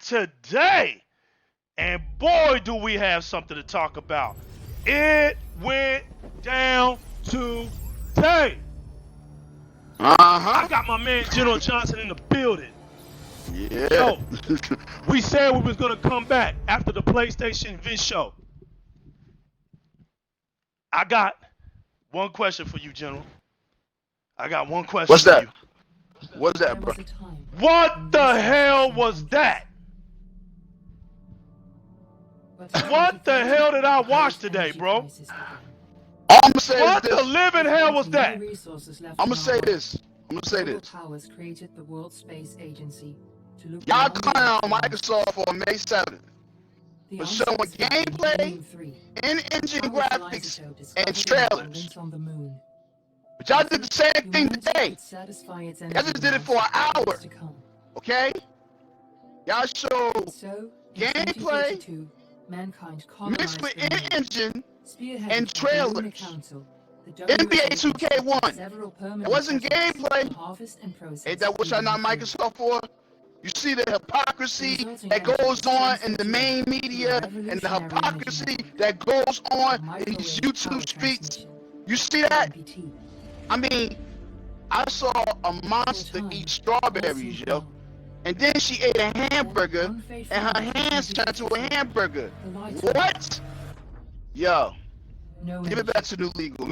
today. And boy, do we have something to talk about. It went down today. I got my man General Johnson in the building. Yeah. Yo, we said we was gonna come back after the PlayStation Vent show. I got one question for you, General. I got one question What's that? for you. What's that, bro? What the hell was that? What the hell did I watch today, bro? All I'm gonna say What is the this. living hell was that? I'm gonna say this. I'm gonna say this. Powers created the World Space Agency to look Y'all beyond clown the Microsoft for May 7th The for showing unsuspecting gameplay, Moon 3. in-engine How graphics, Isotope and discovered trailers. abundance on the moon. But y'all did the same thing Humanity today. could satisfy its Y'all just did it energy for an demands hour. to come. Okay? Y'all showed So, in gameplay 2032, mankind mixed colonized with the moon. in-engine Spearheaded and by the Lunar trailers. Council, the NBA WHO 2K1. several permanent It wasn't settlements gameplay. to harvest and process Ain't that what y'all not human food. Microsoft for? You see the hypocrisy The resulting that answer goes is on in the transfer main to media the and the revolutionary hypocrisy energy that goes on in microwave these power YouTube streets. transmission, You see that? MPT. I mean, I saw a monster For a time, eat strawberries, all yo. seemed And then she ate a hamburger well. and her hands turned to a hamburger. The lights What? Yo, no give it back to New Legal.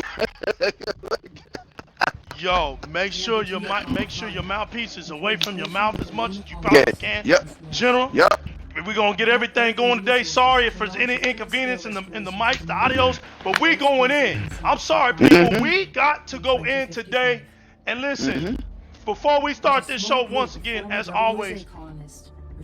Yo, make sure your mouthpiece is away from your mouth as much as you possibly can. Yep. General, Yep. we're gonna get everything going today. Sorry if there's any inconvenience in the mics, the audios, but we going in. I'm sorry, people. We got to go in today. And listen, before we start this show, once again, as always,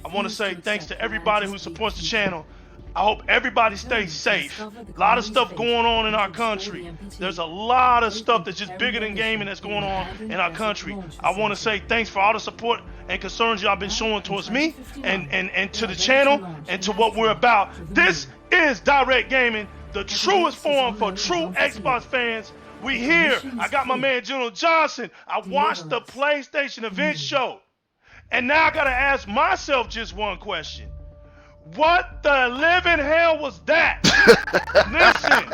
I want to say thanks to everybody who supports the channel. I hope everybody stays safe. A lot of stuff going on in our country. There's a lot of stuff that's just bigger than gaming that's going on in our country. I want to say thanks for all the support and concerns y'all been showing towards me and to the channel and to what we're about. This is Di-RREC Gaming, the truest forum for true Xbox fans. We here. I got my man General Johnson. I watched the PlayStation event show. And now I gotta ask myself just one question. What the living hell was that? Listen,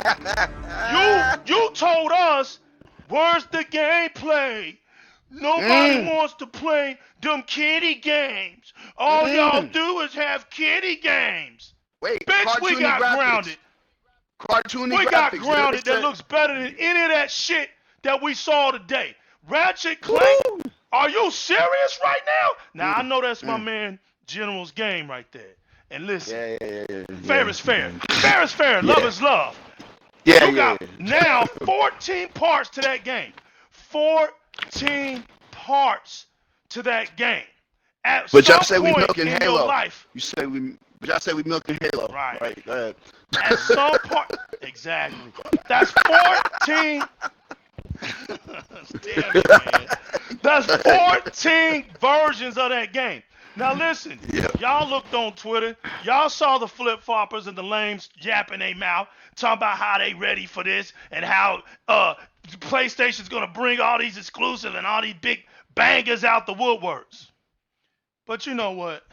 you told us, where's the gameplay? Nobody wants to play them kiddie games. All y'all do is have kiddie games. Wait, Bitch, we got graphics. grounded. Cartoony We graphics. got You know grounded what they that said? looks better than any of that shit that we saw today. Ratchet Clank, Woo! are you serious right now? Now, I know that's my man General's game right there. And listen, Yeah. fair is fair. Fair is fair. Love is love. Yeah, You got now 14 parts to that game. 14 parts to that game. At But y'all some say we point milking in Halo. your life, But y'all say we milking Halo. Right. Go ahead. at some point, exactly. That's 14. Damn it, man. That's 14 versions of that game. Now listen, y'all looked on Twitter, y'all saw the flip-floppers and the lames yapping their mouth, talking about how they ready for this and how PlayStation's gonna bring all these exclusive and all these big bangers out the woodworks. But you know what?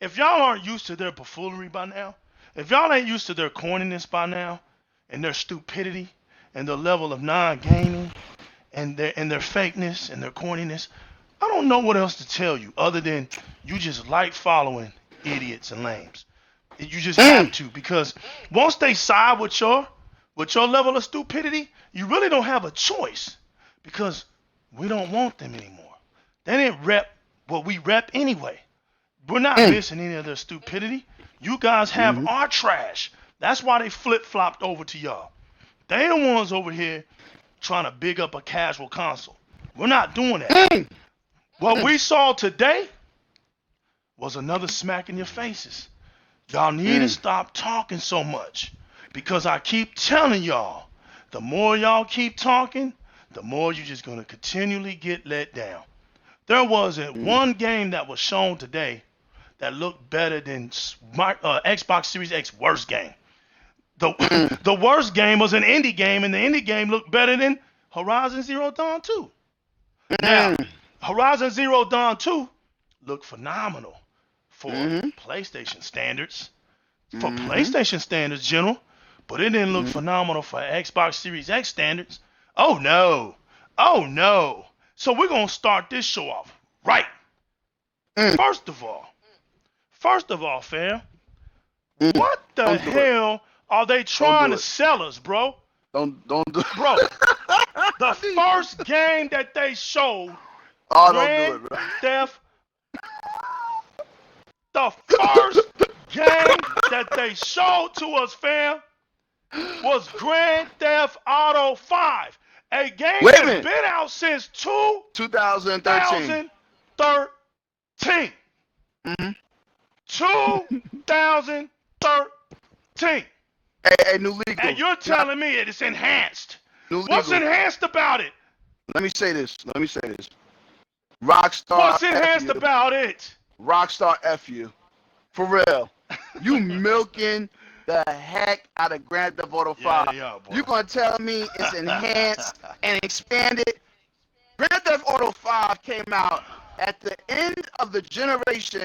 If y'all aren't used to their buffoonery by now, if y'all ain't used to their corniness by now, and their stupidity, and their level of non-gaming, and their fakeness and their corniness, I don't know what else to tell you other than you just like following idiots and lames. You just have to, because once they side with your level of stupidity, you really don't have a choice, because we don't want them anymore. They didn't rep what we rep anyway. We're not missing any of their stupidity. You guys have our trash. That's why they flip-flopped over to y'all. They the ones over here trying to big up a casual console. We're not doing that. What we saw today was another smack in your faces. Y'all need to stop talking so much, because I keep telling y'all, the more y'all keep talking, the more you're just going to continually get let down. There wasn't one game that was shown today that looked better than Xbox Series X worst game. The worst game was an indie game, and the indie game looked better than Horizon Zero Dawn 2. Now, Horizon Zero Dawn 2 looked phenomenal. for Mm-hmm. PlayStation standards. For PlayStation standards, General. But it didn't look phenomenal for Xbox Series X standards. Oh no. Oh no. So we're gonna start this show off right. First of all, fam, what the Don't do it. hell are they Don't trying do to it. sell us, bro? Don't do it. Bro, the first game that they showed, Oh, don't do Grand it, bro. Theft, the first game that they showed to us, fam, was Grand Theft Auto 5, a game Wait a that's minute. been out since 2013. 2013. Mm-hmm. 2013. Hey, new legal. And you're telling me it's enhanced. New What's legal. enhanced about it? Let me say this. Rockstar. What's F enhanced you. about it? Rockstar F you. For real. You milking the heck out of Grand Theft Auto 5. Yeah, they are, boy. You gonna tell me it's enhanced and expanded? Grand Theft Auto 5 came out at the end of the generation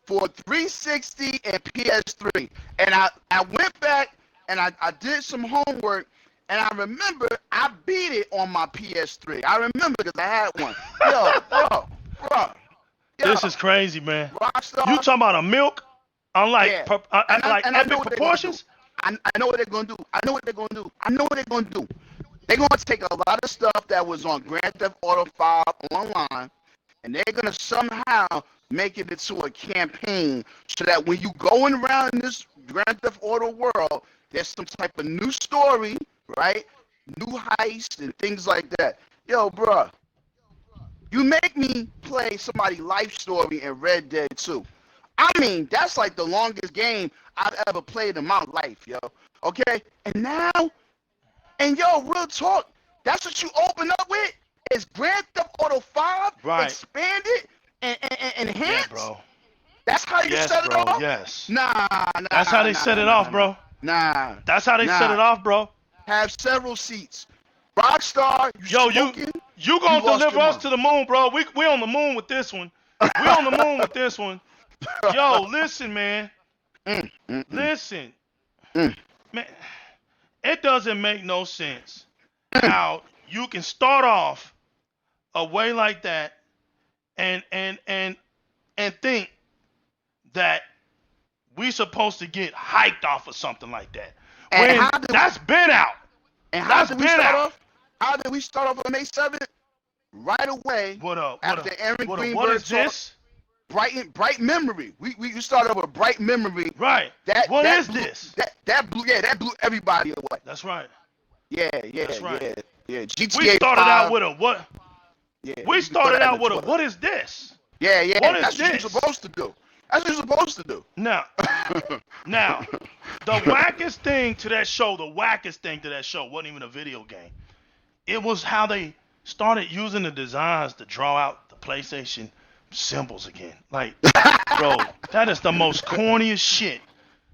for 360 and PS3. And I went back and I did some homework, and I remember I beat it on my PS3. I remember because I had one. Yo, bro. Yo, This is crazy, man. Rockstar. You talking about a milk? Unlike Yeah. like And I know epic what they're proportions? I know what they're gonna do. I know what they're gonna do. They're gonna take a lot of stuff that was on Grand Theft Auto 5 online, and they're gonna somehow make it into a campaign so that when you going around in this Grand Theft Auto world, there's some type of new story, right? New heist and things like that. Yo, bruh, you make me play somebody's life story in Red Dead 2. I mean, that's like the longest game I've ever played in my life, yo. Okay? And now, yo, real talk, that's what you open up with? Is Grand Theft Auto 5 Right. expanded and enhanced? Yeah, bro. That's how you Yes, set it bro. off? Yes. Nah. That's how they set it off, bro. Nah. That's how they set it off, bro. Have several seats. Rockstar, Yo, smoking? you gonna You lost deliver your us mind. to the moon, bro. We on the moon with this one. We on the moon with this one. Yo, listen, man. Listen. Man, it doesn't make no sense how you can start off a way like that and think that we supposed to get hyped off of something like that. And When how did- that's been out. And how That's did we been start out. off? How did we start off on May 7th? Right away. What up? After Aaron What Greenberg is this? bright memory. We started off with bright memory. Right. What is this? That blew everybody away. That's right. Yeah. That's right. Yeah. GTA We started 5, out with a what? Yeah, We started out with a Twitter. what is this? Yeah. What is That's what this? you're supposed to do. That's what you're supposed to do. Now, the wackest thing to that show wasn't even a video game. It was how they started using the designs to draw out the PlayStation symbols again. Like, bro, that is the most corniest shit.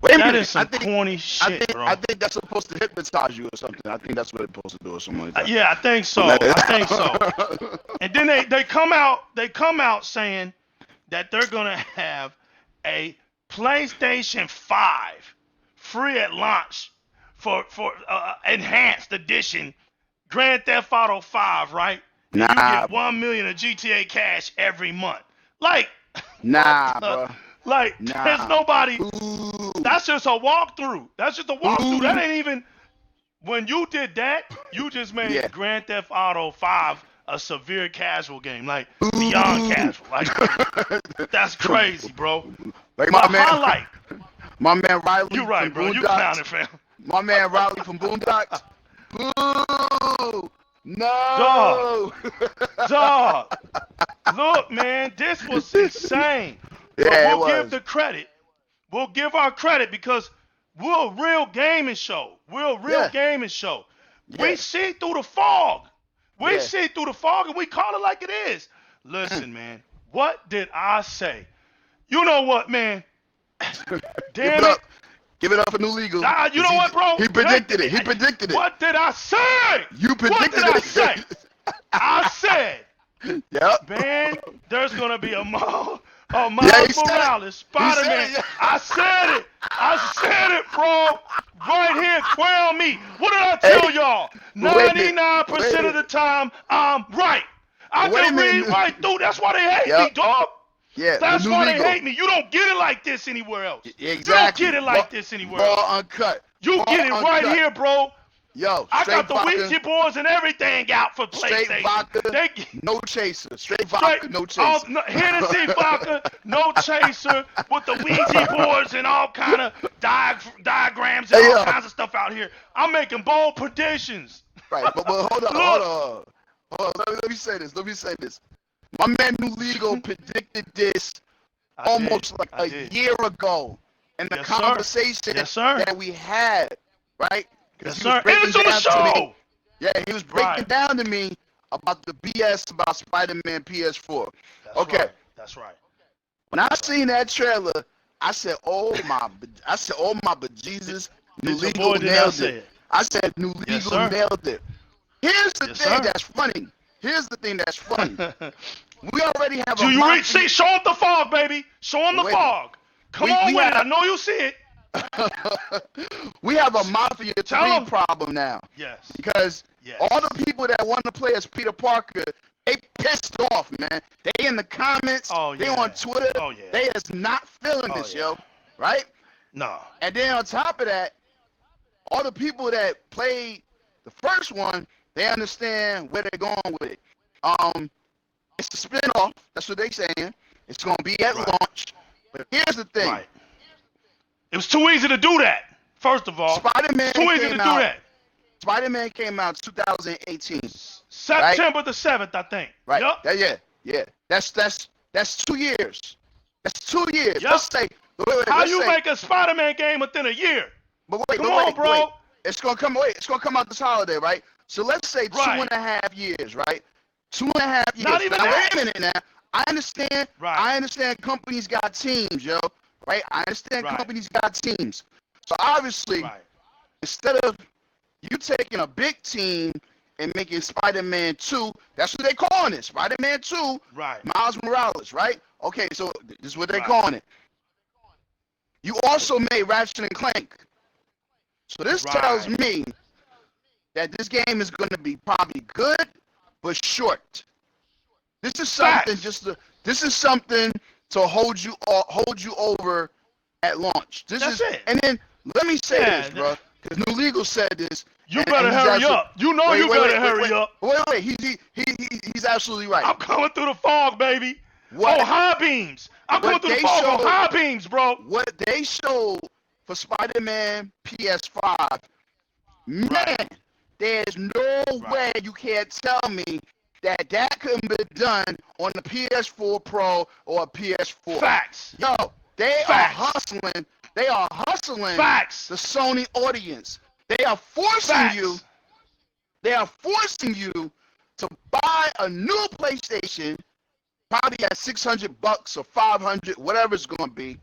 Wait a That minute. is some corny shit, bro. I think that's supposed to hypnotize you or something. I think that's what it's supposed to do or something like that. Yeah, I think so. And then they come out saying that they're gonna have a PlayStation 5 free at launch for enhanced edition Grand Theft Auto 5, right? And you get 1 million of GTA cash every month. Like, Nah, bro. Like, Nah. there's nobody. Ooh. That's just a walkthrough. That ain't even. When you did that, you just made Grand Theft Auto 5 a severe casual game, like beyond casual. Like, that's crazy, bro. Like My my man, highlight. my man Riley. You right, from bro. You Boondocks. clowning, fam. My man Riley from Boondocks. Boo! No! Dog. Look, man, this was insane. But Yeah, we'll it give was. the credit. We'll give our credit because we're a real gaming show. Gaming show. We Yeah. see through the fog. We Yeah. see through the fog and we call it like it is. Listen, man, what did I say? You know what, man? Damn it. Give it up for New Legal. You know what, bro? He predicted it. He predicted it. What did I say? You predicted What did I it. say? I said, Yep. man, there's gonna be a Miles said it. Morales, Spider-Man. Yeah. I said it. I said it, bro. Right here, quail me. What did I Hey, tell y'all? wait a minute. 99% of the time, I'm right. I Wait a can read minute. right through. That's why they hate me, Yep. dog. Yeah, the That's new why they legal. hate me. You don't get it like this anywhere else. You don't Exactly. get it like this anywhere else. Raw uncut. You Raw get it right uncut. here, bro. Yo, I straight got the vodka. Ouija boards and everything out for Straight PlayStation. vodka. They No chaser. Straight vodka. No all, chaser. no, Hennessy vodka, no chaser, with the Ouija boards and all kind of diagrams and all kinds of stuff out here. I'm making bold predictions. Right, but hold on. Let me say this. My man New Legal predicted this almost like a year ago in the conversation that we had, right? Yes, sir. And it's on the show. Yeah, he was breaking down to me about the BS about Spider-Man PS4. That's right. When I seen that trailer, I said, "Oh my bejesus, New Legal nailed it." I said, "New Legal nailed it." Here's the thing that's funny. We already have Do you see? Show them the fog, baby. Show them the fog. Come on with it. I know you see it. We have a Mafia 3 problem now. Yes. Because all the people that want to play as Peter Parker, they pissed off, man. They in the comments. They on Twitter. They is not feeling this, yo. Right? No. And then on top of that, all the people that played the first one, they understand where they're going with it. It's a spin-off. That's what they're saying. It's going to be at launch. But here's the thing. Right. It was too easy to do that, first of all. Spider-Man too easy to do that. Spider-Man came out 2018. September the 7th, I think. Right. Yep. Yeah. That's 2 years. That's 2 years. Yep. Let's say. How you make a Spider-Man game within a year? But wait, Come on, bro. Wait. It's gonna come out this holiday, right? So let's say 2.5 years, right? 2.5 years. Not even now, that. wait a minute now. I understand. Right. I understand companies got teams, yo. Right? I understand companies got teams. So obviously, instead of you taking a big team and making Spider-Man 2, that's what they calling it. Spider-Man 2, Miles Morales, right? Okay, so this is what they're calling it. You also made Ratchet and Clank. So this tells me that this game is going to be probably good, but short. This is something this is something to hold you over at launch. That's it. And then let me say this, bro, because New Legal said this. You better hurry up. You know you better hurry up. Wait. He's absolutely right. I'm coming through the fog, baby. High beams. I'm coming through the fog on high beams, bro. What they showed for Spider-Man PS5, man, there's no way you can't tell me that couldn't be done on the PS4 Pro or a PS4. Facts. Yo, they are hustling. They are hustling Facts. the Sony audience. They are forcing you. They are forcing you to buy a new PlayStation, probably at $600 or $500, whatever it's gonna be,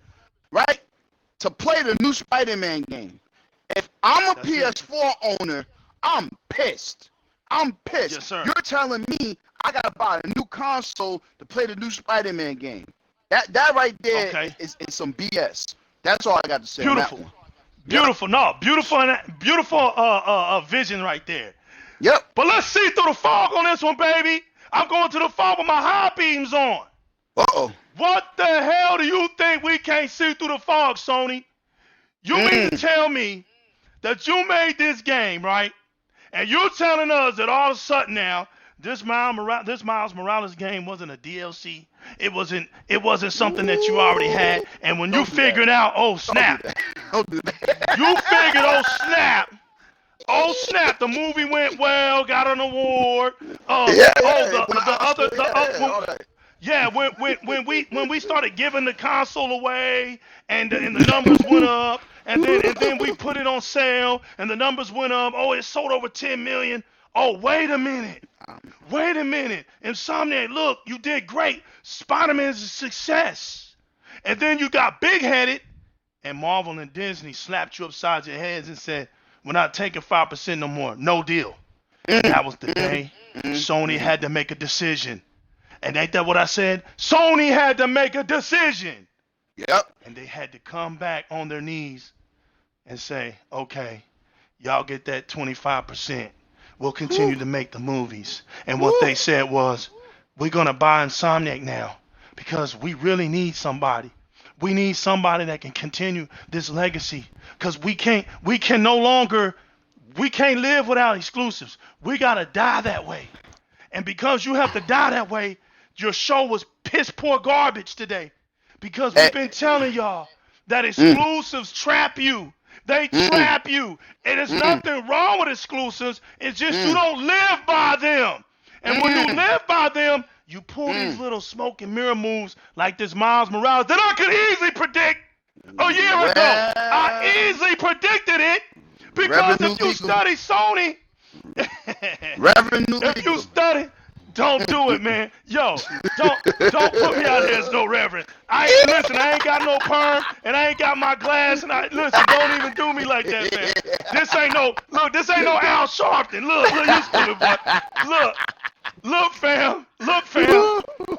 right? To play the new Spider-Man game. If I'm a PS4 owner, I'm pissed. Yes, sir. You're telling me I gotta buy a new console to play the new Spider-Man game. That right there is some BS. That's all I got to say. Beautiful. On that one. Beautiful. No, beautiful vision right there. Yep. But let's see through the fog on this one, baby. I'm going to the fog with my high beams on. Uh-oh. What the hell do you think we can't see through the fog, Sony? You mean to tell me that you made this game, right? And you're telling us that all of a sudden now, this Miles Morales game wasn't a DLC. It wasn't something that you already had. And when you figured out, oh snap. Don't do that. You figured, oh snap, the movie went well, got an award. When we started giving the console away and the numbers went up, and then we put it on sale and the numbers went up. Oh, it sold over 10 million. Oh, wait a minute. Insomniac, look, you did great. Spider-Man is a success. And then you got big-headed, and Marvel and Disney slapped you upside your heads and said, we're not taking 5% no more. No deal. And that was the day Sony had to make a decision. And ain't that what I said? Sony had to make a decision. Yep. And they had to come back on their knees and say, okay, y'all get that 25%. We'll continue to make the movies. And what they said was, we're going to buy Insomniac now because we really need somebody. We need somebody that can continue this legacy because we can't live without exclusives. We got to die that way. And because you have to die that way, your show was piss poor garbage today. Because we've been telling y'all that exclusives trap you. They trap you. And there's nothing wrong with exclusives. It's just you don't live by them. And when you live by them, you pull these little smoke and mirror moves like this Miles Morales that I could easily predict a year ago. I easily predicted it because if you study Sony, if you study, don't do it, man. Yo, don't put me out here as no reverend. I ain't got no perm, and I ain't got my glass, and don't even do me like that, man. This ain't no Al Sharpton. Look, you stupid boy. Look, fam.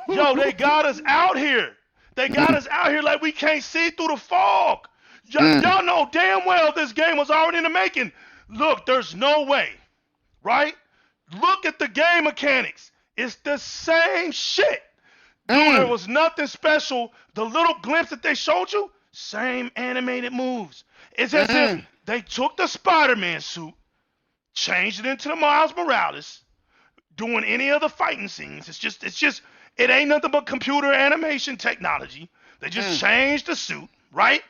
Yo, they got us out here. They got us out here like we can't see through the fog. Y'all know damn well this game was already in the making. Look, there's no way, right? Look at the game mechanics. It's the same shit. Dude, there was nothing special. The little glimpse that they showed you, same animated moves. It's as if they took the Spider-Man suit, changed it into the Miles Morales, doing any of the fighting scenes. It ain't nothing but computer animation technology. They just changed the suit, right?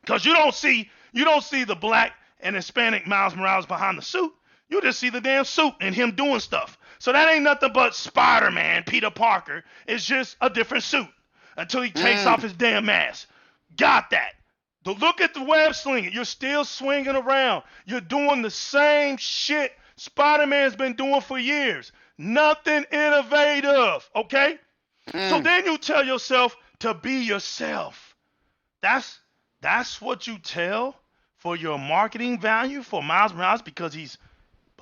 Because you don't see the black and Hispanic Miles Morales behind the suit. You just see the damn suit and him doing stuff. So that ain't nothing but Spider-Man, Peter Parker. It's just a different suit until he takes off his damn mask. Got that. Look at the web slinging. You're still swinging around. You're doing the same shit Spider-Man's been doing for years. Nothing innovative, okay? So then you tell yourself to be yourself. That's what you tell for your marketing value for Miles Morales because he's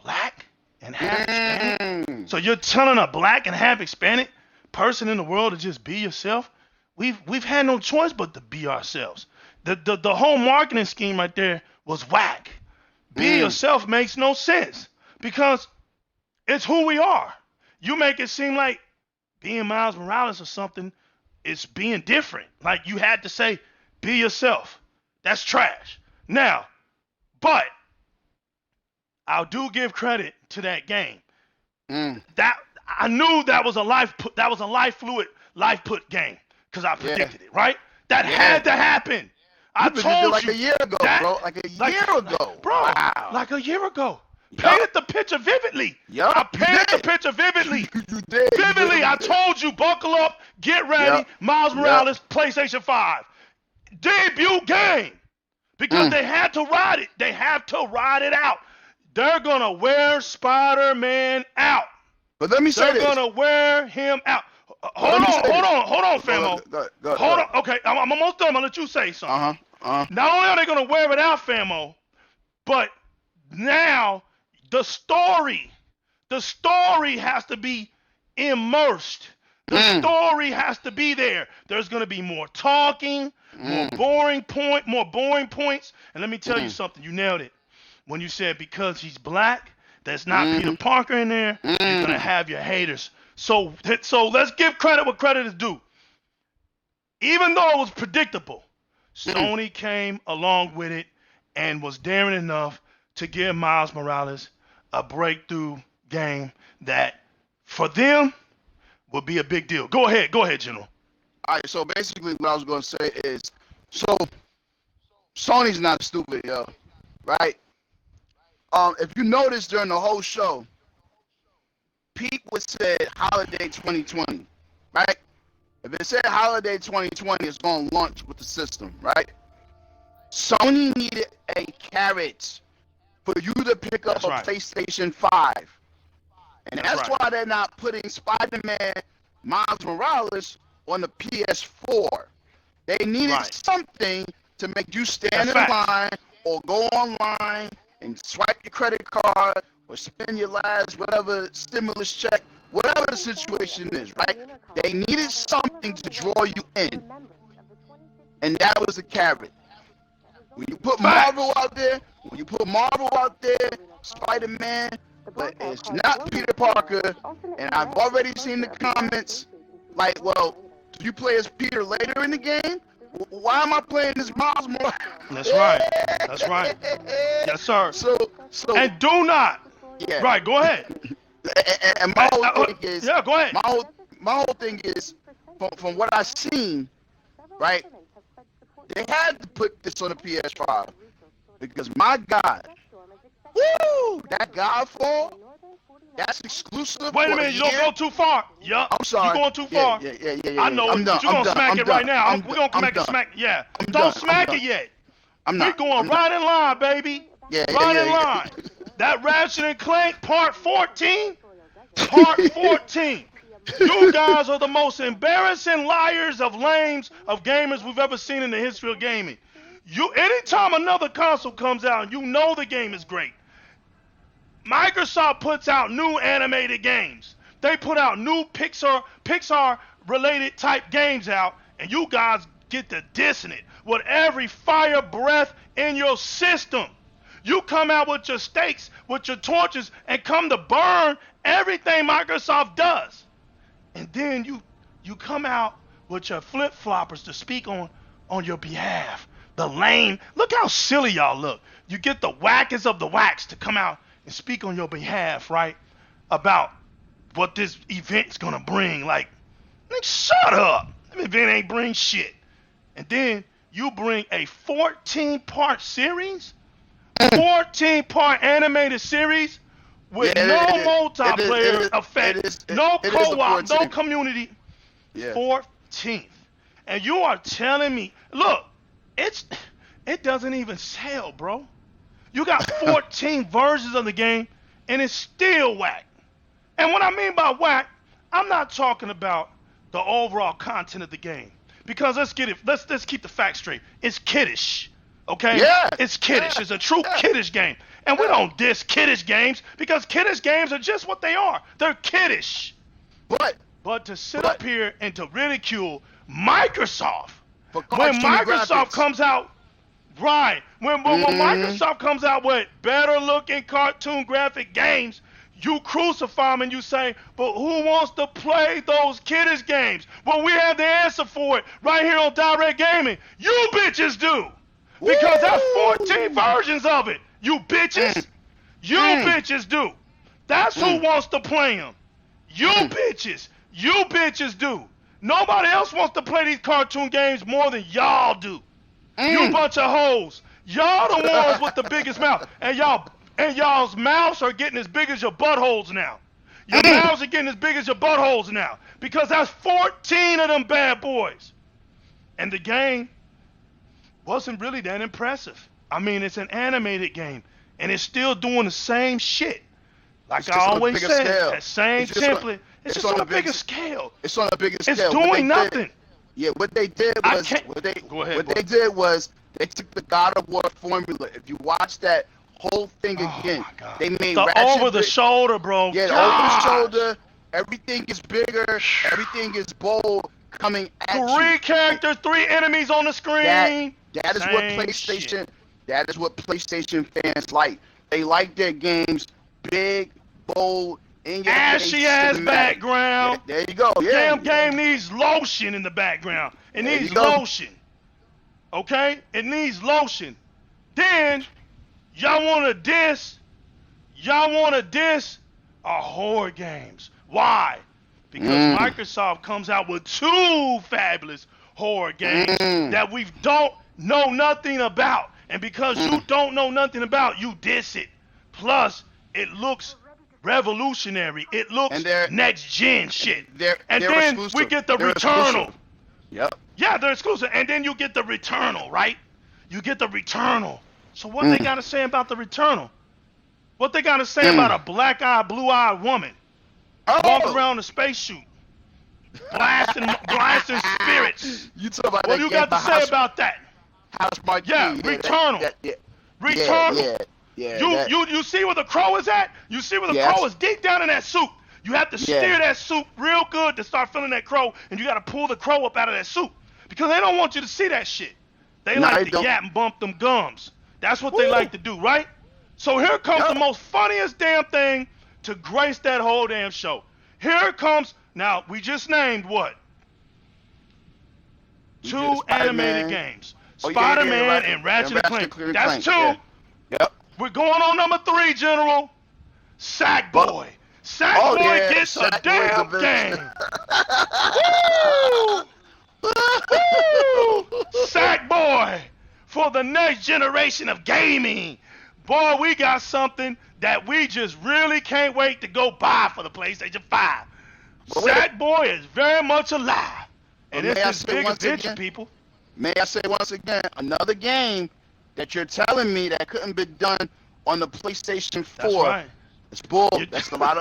black and half Hispanic. So you're telling a black and half Hispanic person in the world to just be yourself? We've had no choice but to be ourselves. The whole marketing scheme right there was whack. Be yourself makes no sense because it's who we are. You make it seem like being Miles Morales or something is being different. Like you had to say, be yourself. That's trash. Now, but I do give credit to that game. That I knew that was a life put game because I predicted it, right? That had to happen. I told you like a year ago, bro. Like a year ago. Wow. Like a year ago. Painted the picture vividly. I painted the picture vividly. You did. Vividly, I told you, buckle up, get ready, Miles Morales, PlayStation 5. Debut game. Because they had to ride it. They have to ride it out. They're going to wear Spider-Man out. But let me say this. They're going to wear him out. Hold on, Famo. Go, hold on. Okay, I'm almost done. I'm going to let you say something. Not only are they going to wear it out, Famo, but now the story has to be immersed. The story has to be there. There's going to be more talking, more boring points. And let me tell you something. You nailed it. When you said because he's black, there's not Peter Parker in there, you're going to have your haters. So let's give credit what credit is due. Even though it was predictable, Sony came along with it and was daring enough to give Miles Morales a breakthrough game that, for them, would be a big deal. Go ahead, General. All right, so basically what I was going to say is, so Sony's not stupid, yo, right? If you notice during the whole show, Pete would say holiday 2020, right? If it said holiday 2020, it's going to launch with the system, right? Sony needed a carrot for you to pick up PlayStation 5. And that's why they're not putting Spider-Man Miles Morales on the PS4. They needed something to make you stand in line or go online and swipe your credit card or spend your last whatever stimulus check whatever the situation is, right? They needed something to draw you in, and that was the carrot. When you put Marvel out there, Spider-Man, but it's not Peter Parker, and I've already seen the comments like, well, do you play as Peter later in the game? Why am I playing as Miles Morales? That's right. That's right. Yes, sir. So, and do not. Yeah. Right. Go ahead. And my whole thing is, yeah, go ahead. My whole thing is, from what I've seen, right? They had to put this on the PS5 because my God, woo, that Godfall, that's exclusive. Wait a minute, you don't go too far. Yup. I'm sorry. You're going too far. Yeah. I know it, but you're going to smack it right now. We're going to come back and smack it. Yeah. Don't smack it yet. We're going right in line, baby. Right in line. That Ratchet and Clank Part 14. Part 14. You guys are the most embarrassing liars of lames of gamers we've ever seen in the history of gaming. Anytime another console comes out, you know the game is great. Microsoft puts out new animated games. They put out new Pixar related type games out, and you guys get to dissing it with every fire breath in your system. You come out with your stakes, with your torches, and come to burn everything Microsoft does. And then you come out with your flip-floppers to speak on your behalf. The lame, look how silly y'all look. You get the wackest of the whacks to come out and speak on your behalf, right? About what this event's gonna bring. Like, shut up. This event ain't bring shit. And then you bring a 14-part series, 14-part animated series with no multiplayer effect, no co-op, no community. 14th. And you are telling me, look, it doesn't even sell, bro. You got 14 versions of the game, and it's still whack. And what I mean by whack, I'm not talking about the overall content of the game. Because let's keep the facts straight. It's kiddish. Okay? Yeah. It's kiddish. It's a true kiddish game. And we don't diss kiddish games because kiddish games are just what they are. They're kiddish. But to sit up here and to ridicule Microsoft when Microsoft comes out, right? When Microsoft comes out with better looking cartoon graphic games, you crucify them and you say, but who wants to play those kiddish games? Well, we have the answer for it right here on Di-RREC Gaming. You bitches do. Because that's 14 versions of it. You bitches. You bitches do. That's who wants to play them. You bitches. You bitches do. Nobody else wants to play these cartoon games more than y'all do. You bunch of hoes. Y'all the ones with the biggest mouth. And y'all's mouths are getting as big as your buttholes now. Your mouths are getting as big as your buttholes now. Because that's 14 of them bad boys. And the game wasn't really that impressive. I mean, it's an animated game, and it's still doing the same shit. Like I always say, that same template. It's just on a bigger scale. It's on a bigger scale. It's doing nothing. What they did was they took the God of War formula. If you watch that whole thing again, they made the Ratchet over the shoulder, bro. Yeah, the over the shoulder. Everything is bigger. Everything is bold. Coming at you. 3 characters, 3 enemies on the screen. That is what PlayStation. Shit. That is what PlayStation fans like. They like their games big, bold, in your ashy ass background. Yeah, there you go. Damn game needs lotion in the background. It needs lotion. Okay? It needs lotion. Then y'all wanna diss our horror games. Why? Because Microsoft comes out with 2 fabulous horror games that we don't know nothing about. And because you don't know nothing about, you diss it. Plus, it looks revolutionary. It looks next gen shit. And then exclusive. We get the Returnal. Yep. Yeah, they're exclusive. And then you get the Returnal, right? You get the Returnal. So what they got to say about the Returnal? What they got to say about a black-eyed, blue-eyed woman walking around the space suit, blasting spirits? You talk about what do you got to say about that? Returnal. Returnal. You see where the crow is at? You see where the crow is deep down in that suit. You have to steer that soup real good to start feeling that crow, and you got to pull the crow up out of that soup because they don't want you to see that shit. They like to yap and bump them gums. That's what they like to do, right? So here comes the most funniest damn thing to grace that whole damn show. Here it comes. Now, we just named what? Two animated games. Spider-Man and Ratchet and Clank. That's two. Yeah. Yep. We're going on number 3, General. Sackboy. Sackboy gets a damn game. Woo! Woo! Sackboy for the next generation of gaming. Boy, we got something that we just really can't wait to go buy for the PlayStation 5. Sackboy is very much alive. And it's this big adventure, people. May I say once again, another game that you're telling me that couldn't be done on the PlayStation 4. That's right. It's bull. That's a lot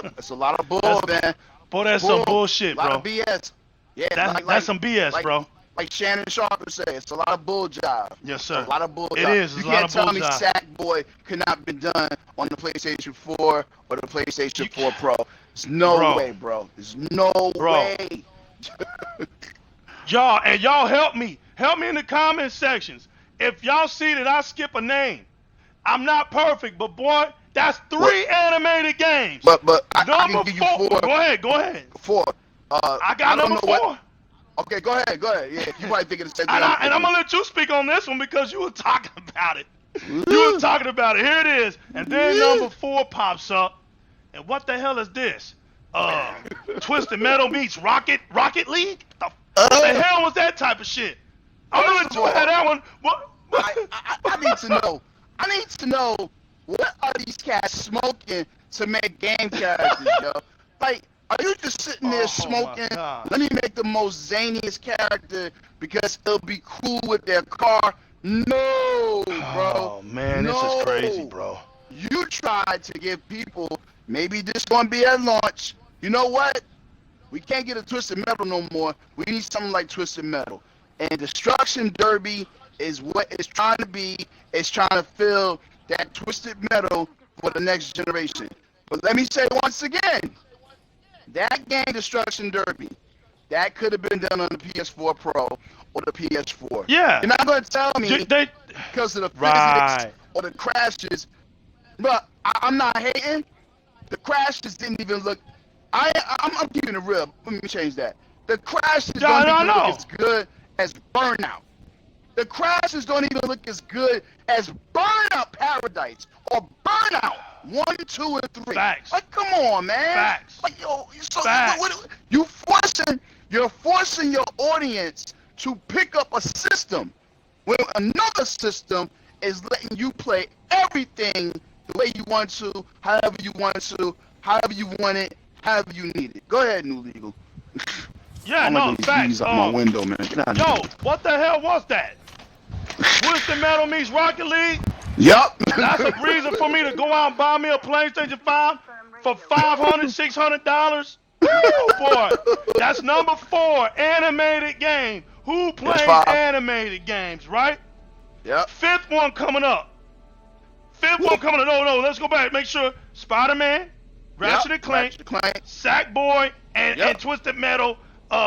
of bull, man. Boy, that's some bullshit, bro. A lot of BS. Yeah, that's some BS, bro. Like Shannon Sharp would say, it's a lot of bull job. Yes, sir. A lot of bull job. It is. You can't tell me Sackboy could not be done on the PlayStation 4 or the PlayStation 4 Pro. There's no way, bro. There's no way. Y'all help me. Help me in the comment sections. If y'all see that I skip a name, I'm not perfect, but boy, that's 3 animated games. But I number can give you 4. Go ahead. 4. I got number 4. Okay, go ahead. Yeah, you probably thinking the same thing. And I'm gonna let you speak on this one because you were talking about it. You were talking about it. Here it is. And then number 4 pops up. And what the hell is this? Twisted Metal meets Rocket League? What the hell was that type of shit? I'm gonna let you have that one. What? I need to know. I need to know what are these cats smoking to make game characters, yo? Like, are you just sitting there smoking? Let me make the most zaniest character because it'll be cool with their car. No, bro. Oh man, this is crazy, bro. You tried to give people maybe this gonna be at launch. You know what? We can't get a Twisted Metal no more. We need something like Twisted Metal. And Destruction Derby is what it's trying to be. It's trying to fill that Twisted Metal for the next generation. But let me say once again, that game Destruction Derby, that could have been done on the PS4 Pro or the PS4. Yeah. You're not going to tell me because of the physics or the crashes. But I'm not hating. The crashes didn't even look... I'm keeping it real. Let me change that. The crashes don't even look as good as Burnout. The crashes don't even look as good as Burnout Paradise or Burnout 1, 2, and 3. Facts. Like, come on, man. Facts. Like, yo, so Facts. You're forcing your audience to pick up a system when another system is letting you play everything the way you want to, however you want it, however you need it. Go ahead, New Legal. Yeah, no, facts. Out my window, man. Get out of here. What the hell was that? Twisted Metal meets Rocket League? Yup. That's a reason for me to go out and buy me a PlayStation 5 for $500, $600. Woo, boy. That's number 4, animated game. Who plays animated games, right? Yep. 5th one coming up. No, let's go back. Make sure Spider-Man, Ratchet and Clank, Sackboy, and Twisted Metal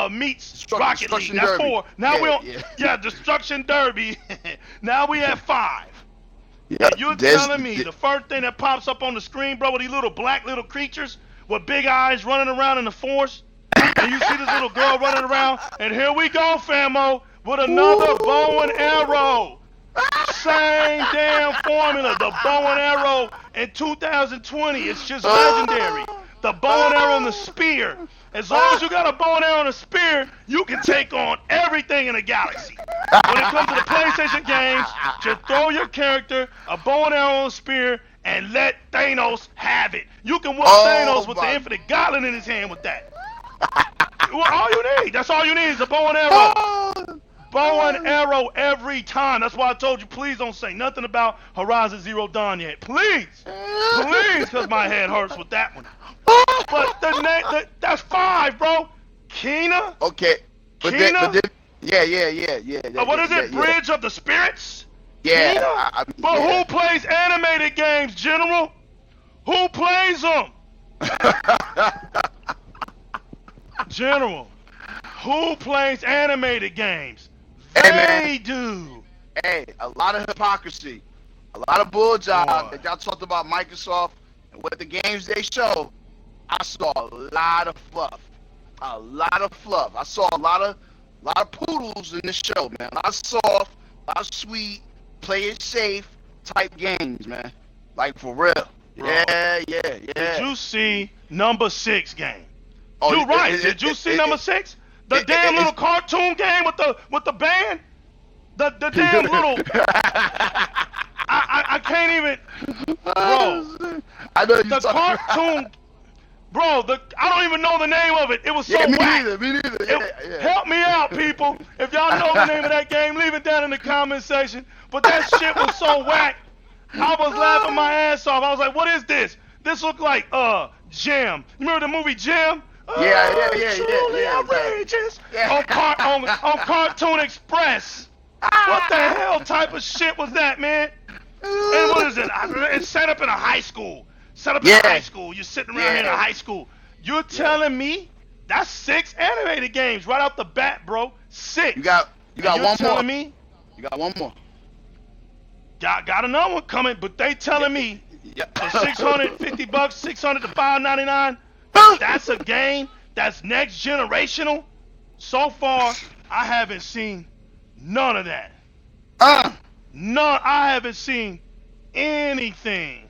meets Rocket League. That's 4. Now we're on Destruction Derby. Now we at 5. Yeah, and you're telling me the first thing that pops up on the screen, bro, with these little black little creatures with big eyes running around in the forest, and you see this little girl running around, and here we go, famo, with another bow and arrow. Same damn formula. The bow and arrow in 2020. It's just legendary. The bow and arrow and the spear. As long as you got a bow and arrow and a spear, you can take on everything in the galaxy. When it comes to the PlayStation games, just throw your character, a bow and arrow and a spear, and let Thanos have it. You can whoop Thanos with the infinite gauntlet in his hand with that. All you need. That's all you need is a bow and arrow. Bow and arrow every time. That's why I told you, please don't say nothing about Horizon Zero Dawn yet. Please, because my head hurts with that one. But that's 5, bro. Kena. Okay. Kena. What is it? Bridge of the Spirits. Yeah. But who plays animated games, General? Who plays them? General, who plays animated games? Hey, man. They do. Hey, a lot of hypocrisy, a lot of bull job Boy. that y'all talked about Microsoft and what the games they show. I saw a lot of fluff, a lot of fluff. I saw a lot of poodles in the show, man. A lot of soft, a lot of sweet, play it safe type games, man. Like for real. Bro. Yeah. Did you see number 6 game? Oh, You're right. Did you see number 6? The damn little cartoon game with the band? The damn little I can't even, bro. I know you The cartoon, bro. I don't even know the name of it. It was so Yeah, me whack. neither. Yeah. Help me out, people. If y'all know the name of that game, leave it down in the comment section. But that shit was so whack. I was laughing my ass off. I was like, what is this? This looked like Jim. You remember the movie Jim? Yeah. Truly outrageous. Yeah. On Cartoon Express. What the hell type of shit was that, man? And what is it? It's set up in a high school. Set up in a high school. You're sitting around here in a high school. You're telling me that's 6 animated games right off the bat, bro. 6. You got one more. Telling me You got one more. got another one coming, but they telling me for $650, $600 to $599. That's a game that's next generational. So far, I haven't seen none of that. None. I haven't seen anything.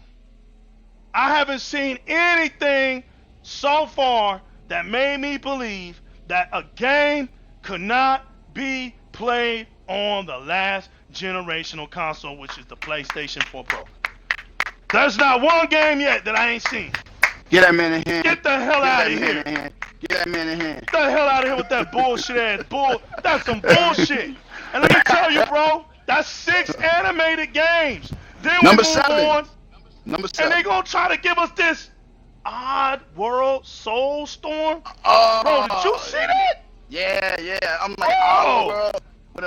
I haven't seen anything so far that made me believe that a game could not be played on the last generational console, which is the PlayStation 4 Pro. There's not one game yet that I ain't seen. Get that man in hand. Get the hell out of here. Get that man in hand. Get the hell out of here with that bullshit ass bull. That's some bullshit. And let me tell you, bro, that's 6 animated games. Then Number we move 7. on, Number and 7. they gonna try to give us this Odd World Soulstorm. Oh, Bro, did you see that? Yeah. I'm like, Bro. oh, bro,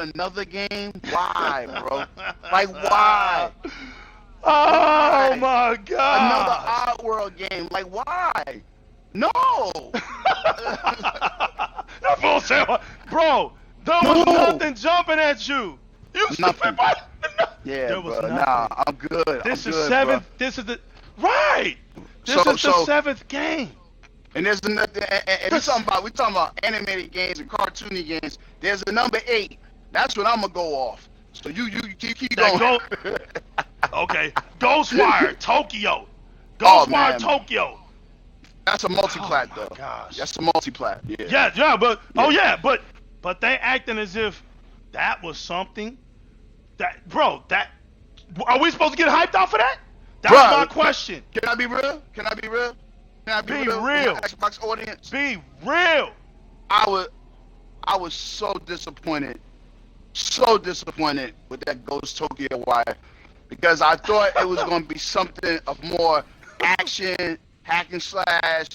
with another game? Why, bro? Like, why? Oh my God. Another Odd World game. Like, why? No. That fool said, bro, there was nothing jumping at you. You Nothing. stupid boy. Yeah, There was bro. nothing. Nah, I'm good. This I'm is good, 7th. bro. This is the right. This So- is the so- 7th game. And there's another. And we talking about animated games and cartoony games. There's a number 8. That's what I'm gonna go off. So you keep That going. Okay, Ghostwire Tokyo. Oh, Ghostwire man. Tokyo. That's a multi-plat Oh, my though. gosh. That's a multi-plat. Yeah. Yeah, but Yeah. but they acting as if that was something that, bro. That are we supposed to get hyped off of that? That's Bruh, my question. Can I be real? Can I be real? Be with real. my Xbox audience. Be real. I was so disappointed with that Ghost Tokyo Wire because I thought it was going to be something of more action, hack and slash,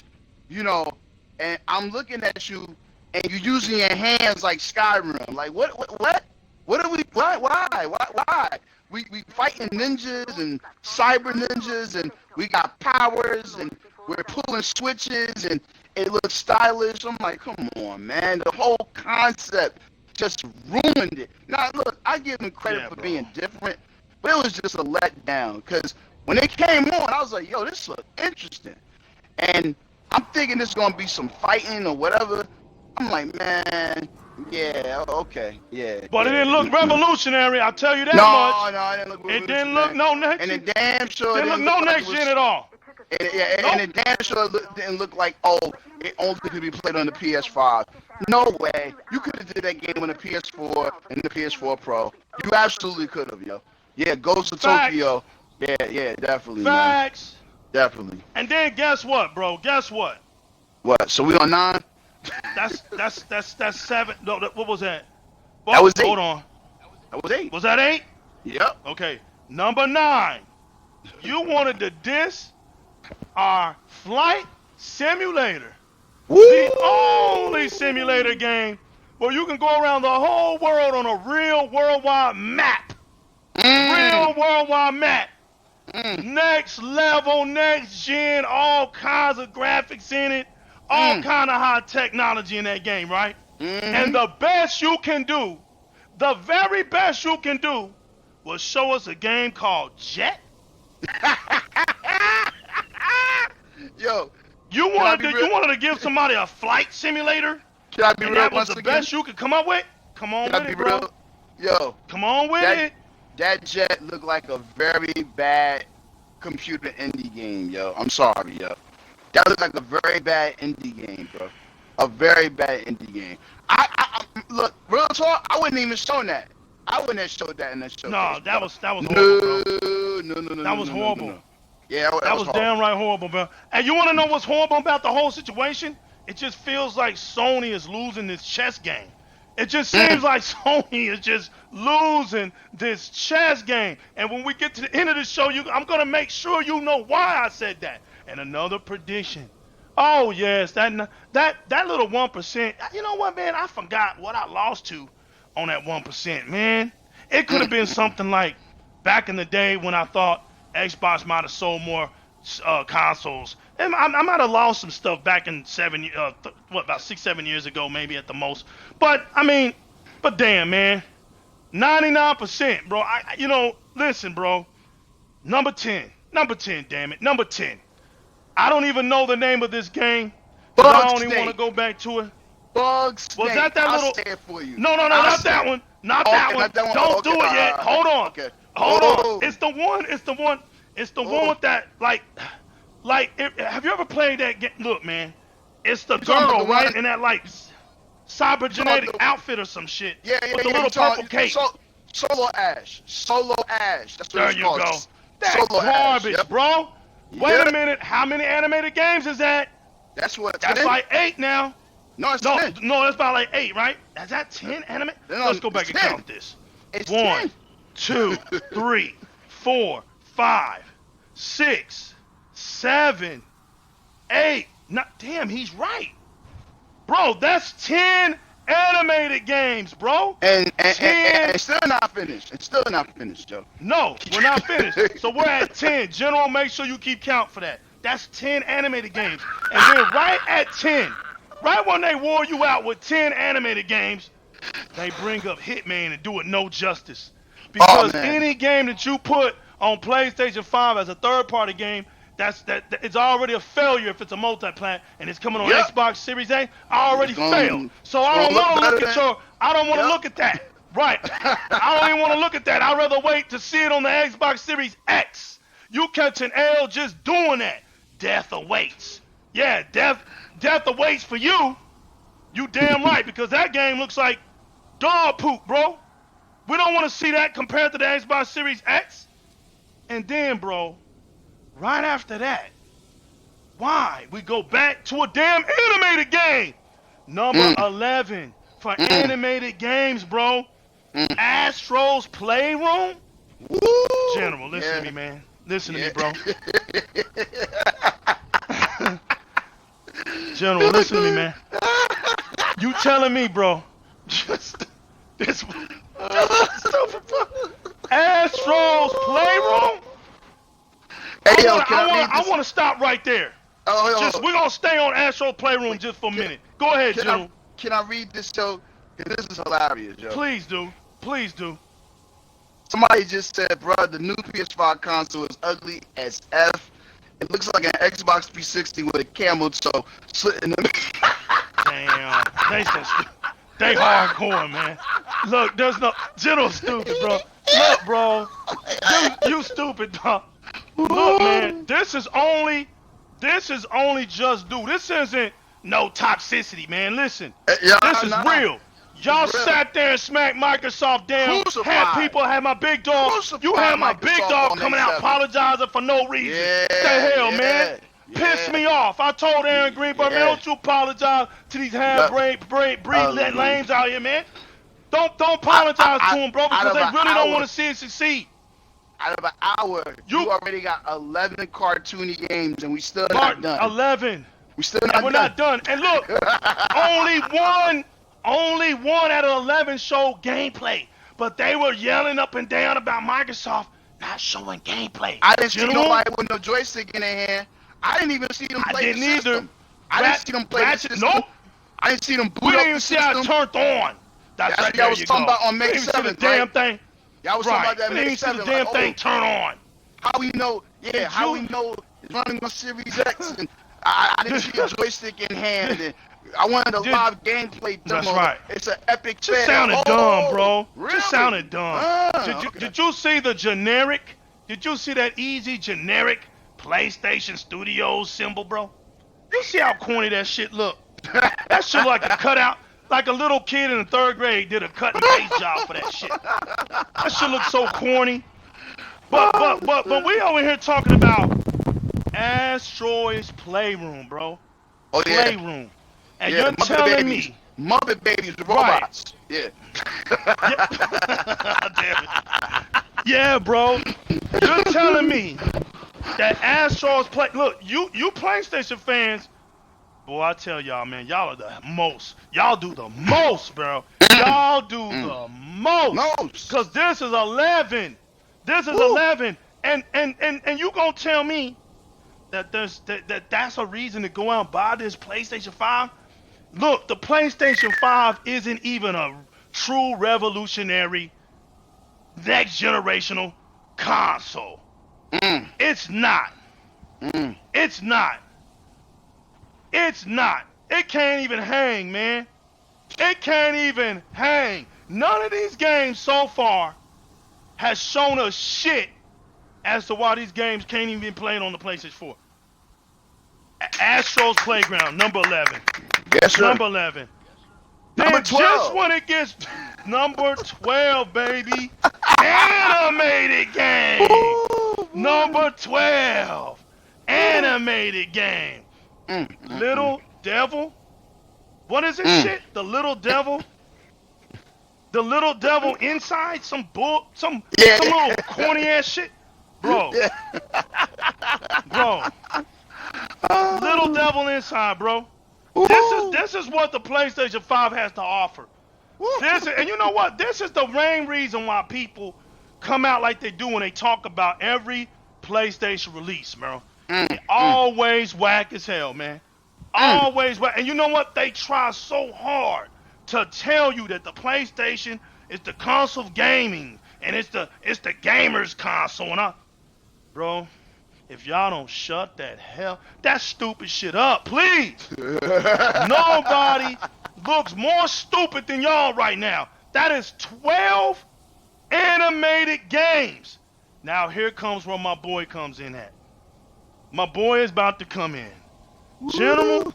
and I'm looking at you and you're using your hands like Skyrim. Like what are we, why? We fighting ninjas and cyber ninjas and we got powers and we're pulling switches and it looks stylish. I'm like, come on, man. The whole concept just ruined it. Now, look, I give them credit for being different, but it was just a letdown. Because when they came on, I was like, yo, this looks interesting. And I'm thinking there's going to be some fighting or whatever. I'm like, man, yeah, okay, yeah. But it didn't look revolutionary. I'll tell you that No, much. it didn't look It didn't look no next. And it damn sure didn't look no like next gen at all. And it damn sure didn't look like, oh, it only could be played on the PS5. No way. You could have did that game on the PS4 and the PS4 Pro. You absolutely could have, yo. Yeah, Ghost of Facts. Tokyo. Yeah, definitely, Facts. man. Definitely. And then guess what, bro? Guess what? What? So we on 9? That's 7. No, what was that? Well, That was 8. Hold on. That was 8. Was that 8? Yep. Okay. Number 9. You wanted to diss our flight simulator. Woo! The only simulator game where you can go around the whole world on a real worldwide map. Real worldwide map. Next level, next gen, all kinds of graphics in it, all kind of high technology in that game, right? And the best you can do, the very best you can do, was show us a game called Jet. Yo, You wanted to give somebody a flight simulator, can I be and real that was once the again? best you could come up with? Come on Can I with be it, bro. real? Yo, Come on with that, it. that Jet looked like a very bad computer indie game, yo. I'm sorry, yo. That looked like a very bad indie game, bro. A very bad indie game. Look, real talk, I wouldn't even show that. I wouldn't have showed that in the show. No, that was horrible, bro. No. That was horrible. No. Yeah, That was damn right horrible, bro. And you want to know what's horrible about the whole situation? It just feels like Sony is losing this chess game. It just seems like Sony is just losing this chess game. And when we get to the end of the show, I'm going to make sure you know why I said that. And another prediction. Oh, yes, that little 1%. You know what, man? I forgot what I lost to on that 1%, man. It could have been something like back in the day when I thought Xbox might have sold more consoles. And I might have lost some stuff back in about 6-7 years ago, maybe at the most. But I mean, but damn, man, 99%, bro. Listen, bro. Number 10, damn it, number 10. I don't even know the name of this game. I don't even want to go back to it. Bugs. Was that I'll little? say it for you. No, not that one. Not that one. Don't do it yet. Hold on. Okay. Hold on. It's the one with that have you ever played that game? Look, man, it's the girl, right, in that cybergenetic outfit or some shit. Yeah. With the little purple cape. Solo Ash. That's what there it's you called. go. That's Solo garbage, Ash, yep. bro. Wait Yep. a minute. How many animated games is that? That's That's like 8 now. No, it's No, 10. no, that's about like 8, right? Is that 10 anime? No, Let's go back it's and 10. count this. It's 1, 10. 2, 3, 4, 5, 6, 7, 8. Damn, he's right. Bro, that's 10 animated games, bro. And still not finished. It's still not finished, Joe. No, we're not finished. So we're at 10. General, make sure you keep count for that. That's 10 animated games. And then right at 10, right when they wore you out with 10 animated games, they bring up Hitman and do it no justice. Because any game that you put on PlayStation 5 as a third-party game, it's already a failure if it's a multi-plat and it's coming on Xbox Series A. I already failed. So I don't want to look at that. Right. I don't even want to look at that. I'd rather wait to see it on the Xbox Series X. You catch an L just doing that. Death awaits. Yeah, death awaits for you. You damn right, because that game looks like dog poop, bro. We don't want to see that compared to the Xbox Series X. And then, bro, right after that, why? We go back to a damn animated game. Number 11 for animated games, bro. Astro's Playroom. Woo! General, listen to me, man. Listen to me, bro. General, listen to me, man. You telling me, bro? Just this Astro's Playroom? Hey, I want to stop right there. We're gonna stay on Astro's Playroom just for a minute. Go ahead, General. Can I read this, Joe? Because this is hilarious, Joe. Please do. Somebody just said, bro, the new PS5 console is ugly as F. It looks like an Xbox 360 with a camel toe slit in the Damn. They hardcore, man. Look, there's no... General's stupid, bro. Look, bro. You stupid, dog. Look, man. This is only Just Do. This isn't no toxicity, man. Listen. This is real. Y'all sat there and smacked Microsoft down. Had people had my big dog. You had my big dog coming out apologizing for no reason. Yeah, the hell, man? Pissed me off. I told Aaron Greenberg, man, don't you apologize to these breed lames out here, man. Don't apologize to them, bro, because they really don't want to see it succeed. Out of an hour, you already got 11 cartoony games, and we still not done. 11. We still not done. We're not done. And look, only one out of 11 showed gameplay, but they were yelling up and down about Microsoft not showing gameplay. I didn't see General, nobody with no joystick in their hand. I didn't even see them I play the didn't either. system. I didn't see them play the Ratchet, system. nope. I didn't see them boot We up didn't the even see how it system. turned on. That's right, what there y'all was you talking go. about on May We didn't even see the 7th, damn right? thing. Y'all was talking Right. about that We May didn't see the 7th. damn Like, thing turn on. how we know? Yeah, how we know it's running on Series X? And I didn't see a joystick in hand. And I wanted a live gameplay demo. That's right. It's an epic. Just sounded dumb, bro. Really? Just sounded dumb. Okay. Did you see the generic? Did you see that easy generic PlayStation Studios symbol, bro? You see how corny that shit look? That shit like a cutout. Like a little kid in the 3rd grade did a cut and paste job for that shit. That shit looks so corny. But we over here talking about Asteroid's Playroom, bro. Oh yeah. Playroom. And you're telling me Muppet Babies, robots. Right. Yeah. Damn it. Yeah, bro. You're telling me that Asteroid's Play. Look, you PlayStation fans. Boy, I tell y'all, man, y'all are the most. Y'all do the most, bro. Y'all do the most. Cause this is 11. This is 11. And you gonna tell me that that's a reason to go out and buy this PlayStation 5? Look, the PlayStation 5 isn't even a true revolutionary next generational console. It's not. It's not. It's not. It can't even hang, man. It can't even hang. None of these games so far has shown us shit as to why these games can't even be played on the PlayStation 4. Astro's Playground, number 11. Yes, sir. Number 11. Number Then 12. just when it gets number 12, baby. Animated game. Number 12. Animated game. Little Devil? What is this shit? The Little Devil? The Little Devil Inside? Some little corny ass shit? Bro. Bro. Little Devil Inside, bro. This is what the PlayStation 5 has to offer. And you know what? This is the main reason why people come out like they do when they talk about every PlayStation release, bro. They always whack as hell, man. Always whack. And you know what? They try so hard to tell you that the PlayStation is the console of gaming and it's the gamers console. And bro, if y'all don't shut that stupid shit up, please. Nobody looks more stupid than y'all right now. That is 12 animated games. Now here comes where my boy comes in at. My boy is about to come in. Gentlemen,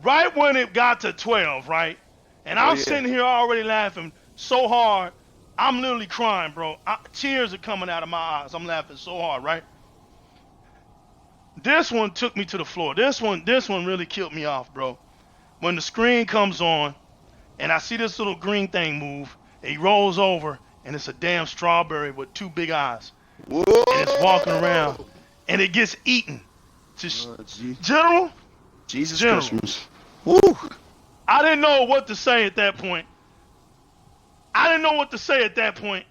right when it got to 12, right? And I'm sitting here already laughing so hard, I'm literally crying, bro. Tears are coming out of my eyes. I'm laughing so hard, right? This one took me to the floor. This one really killed me off, bro. When the screen comes on, and I see this little green thing move, and he rolls over, and it's a damn strawberry with 2 big eyes. Whoa. And it's walking around, and it gets eaten. General? Jesus General. Christmas. Woo. I didn't know what to say at that point.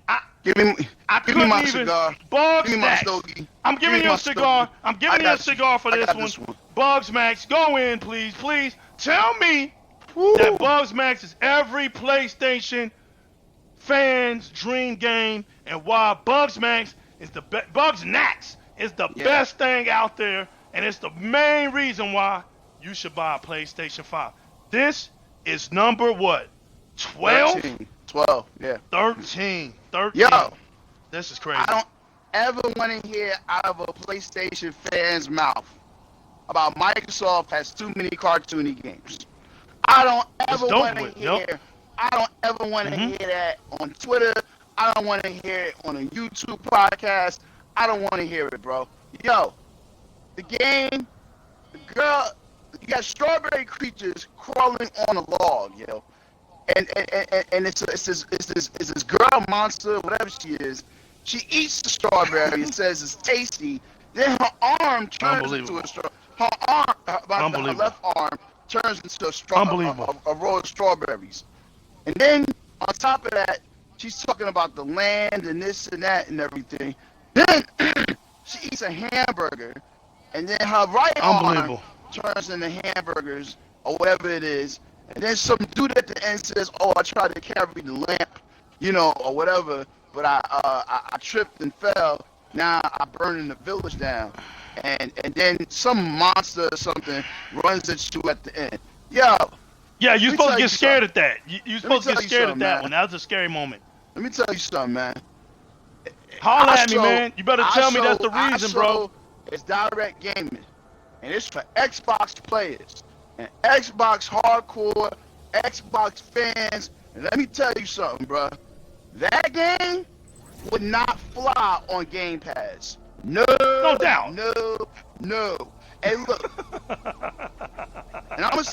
I Give me my even, cigar. Bugs Give me my Max. stogie. I'm giving you a cigar. I'm giving you a cigar for this one. Bugs Max, go in, please. Please tell me that Bugs Max is every PlayStation fan's dream game, and why Bugs Max is the Bugs Nax is the best thing out there, and it's the main reason why you should buy a PlayStation 5. This is number what? 12? 12, yeah. 13. Yo, this is crazy. I don't ever want to hear out of a PlayStation fan's mouth about Microsoft has too many cartoony games. I don't ever want to hear. I don't ever want to hear that on Twitter. I don't want to hear it on a YouTube podcast. I don't want to hear it, bro. Yo, the game, the girl, you got strawberry creatures crawling on a log, yo. And it's this girl monster, whatever she is. She eats the strawberry and says it's tasty. Then her arm turns into a straw. Her arm, her left arm turns into a roll of strawberries. And then on top of that, she's talking about the land and this and that and everything. Then she eats a hamburger, and then her right arm Unbelievable. turns into hamburgers or whatever it is. And then some dude at the end says, "Oh, I tried to carry the lamp, you know, or whatever, but I tripped and fell. Now I burning the village down." And then some monster or something runs at you at the end. Yo, Yeah, you're me supposed tell to you get scared something. at that. You're supposed to tell get you scared at something, that man. one. That was a scary moment. Let me tell you something, man. Holla Our at me, show- man. You better our tell me that's show- the our reason, bro. show is Di-RREC Gaming, and it's for Xbox players and Xbox hardcore, Xbox fans. And let me tell you something, bro. That game would not fly on Game Pass. No, No doubt. no. Hey, look. And I'm gonna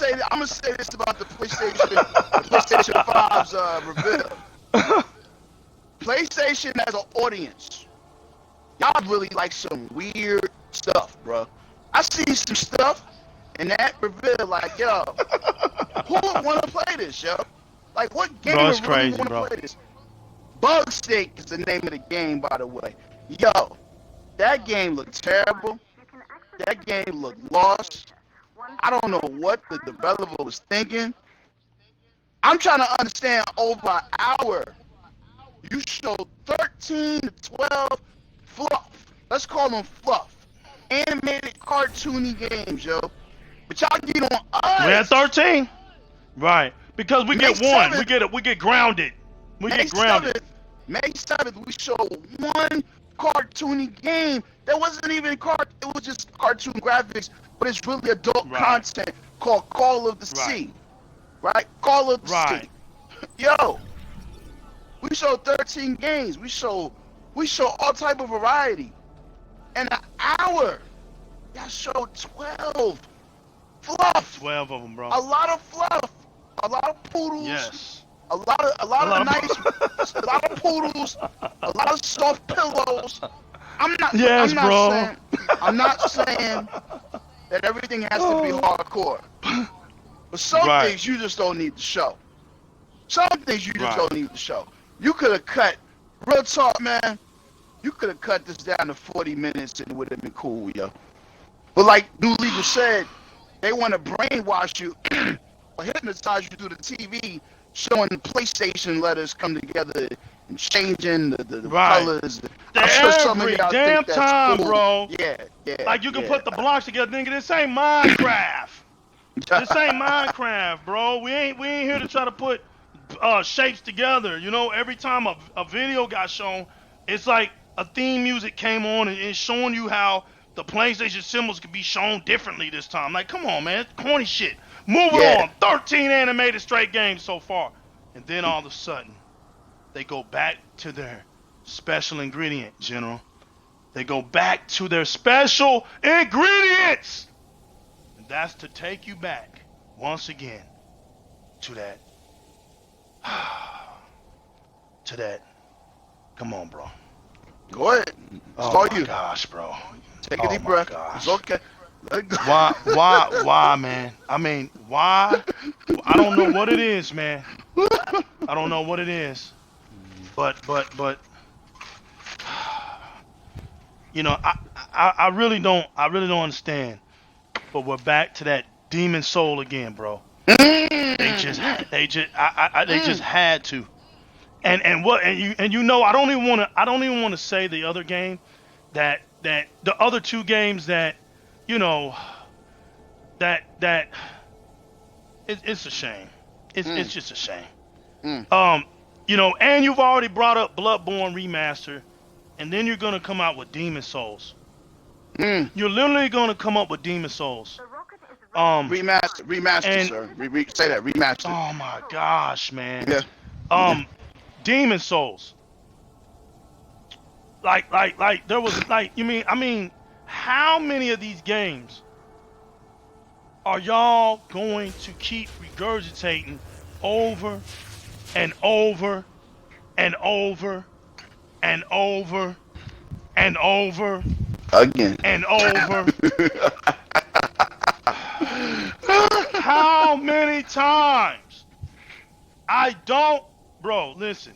say this about the PlayStation 5's reveal. PlayStation as an audience, y'all really like some weird stuff, bro. I see some stuff in that reveal, like, yo, who would want to play this, yo? Like, what gamer Bro, it's really crazy, want bro. to play this? Bug Steak is the name of the game, by the way. Yo, that game looked terrible. That game looked lost. I don't know what the developer was thinking. I'm trying to understand over an hour. You showed 13 to 12 fluff. Let's call them fluff. Animated cartoony games, yo. But y'all get on us. We had 13. Right. Because we May get one. 7th. We get grounded. We May get grounded. 7th, May 7th, we showed one cartoony game that wasn't even it was just cartoon graphics, but it's really adult Right. content called Call of the Sea. Right? Call of the Right. Sea. Yo, we showed 13 games. We show all type of variety. In an hour, y'all showed 12. Fluff. 12 of them, bro. A lot of fluff. A lot of poodles. Yes. A lot of nice, a lot of poodles, a lot of soft pillows. I'm not saying that everything has to be hardcore. But some Right. things you just don't need to show. Some things you just Right. don't need to show. You could have cut, real talk, man. You could have cut this down to 40 minutes and it would have been cool, yo. But like New Legal said, they want to brainwash you or hypnotize you through the TV, showing the PlayStation letters come together and changing the Right. colors. They're I'm sure some of every y'all damn think that's time, cool. bro. Yeah. Like you can yeah. put the blocks together, nigga. This ain't Minecraft. This ain't Minecraft, bro. We ain't here to try to put shapes together. You know, every time a video got shown, it's like a theme music came on and it's showing you how the PlayStation symbols could be shown differently this time. Like, come on, man, it's corny shit. Moving Yeah. on. 13 animated straight games so far, and then all of a sudden, they go back to their special ingredient, General. They go back to their special ingredients. And that's to take you back, once again, to that. To that. Come on, bro. Go ahead. It's Oh all my you. gosh, bro. Take a Oh deep my breath. gosh. It's okay. Let it go. Why, man? I mean, why? I don't know what it is, man. I don't know what it is. But, you know, I really don't understand. But we're back to that demon soul again, bro. They just had to. And you know, I don't even want to say the other game that the other two games that, you know, that it's a shame. It's just a shame. You know, and you've already brought up Bloodborne Remaster, and then you're gonna come out with Demon Souls. You're literally gonna come up with Demon Souls. Remaster, and- sir. Say that, remaster. Oh my gosh, man. Yeah. Demon Souls. Like there was I mean, how many of these games are y'all going to keep regurgitating over and over and over and over and over Again. and over? How many times? Bro, listen.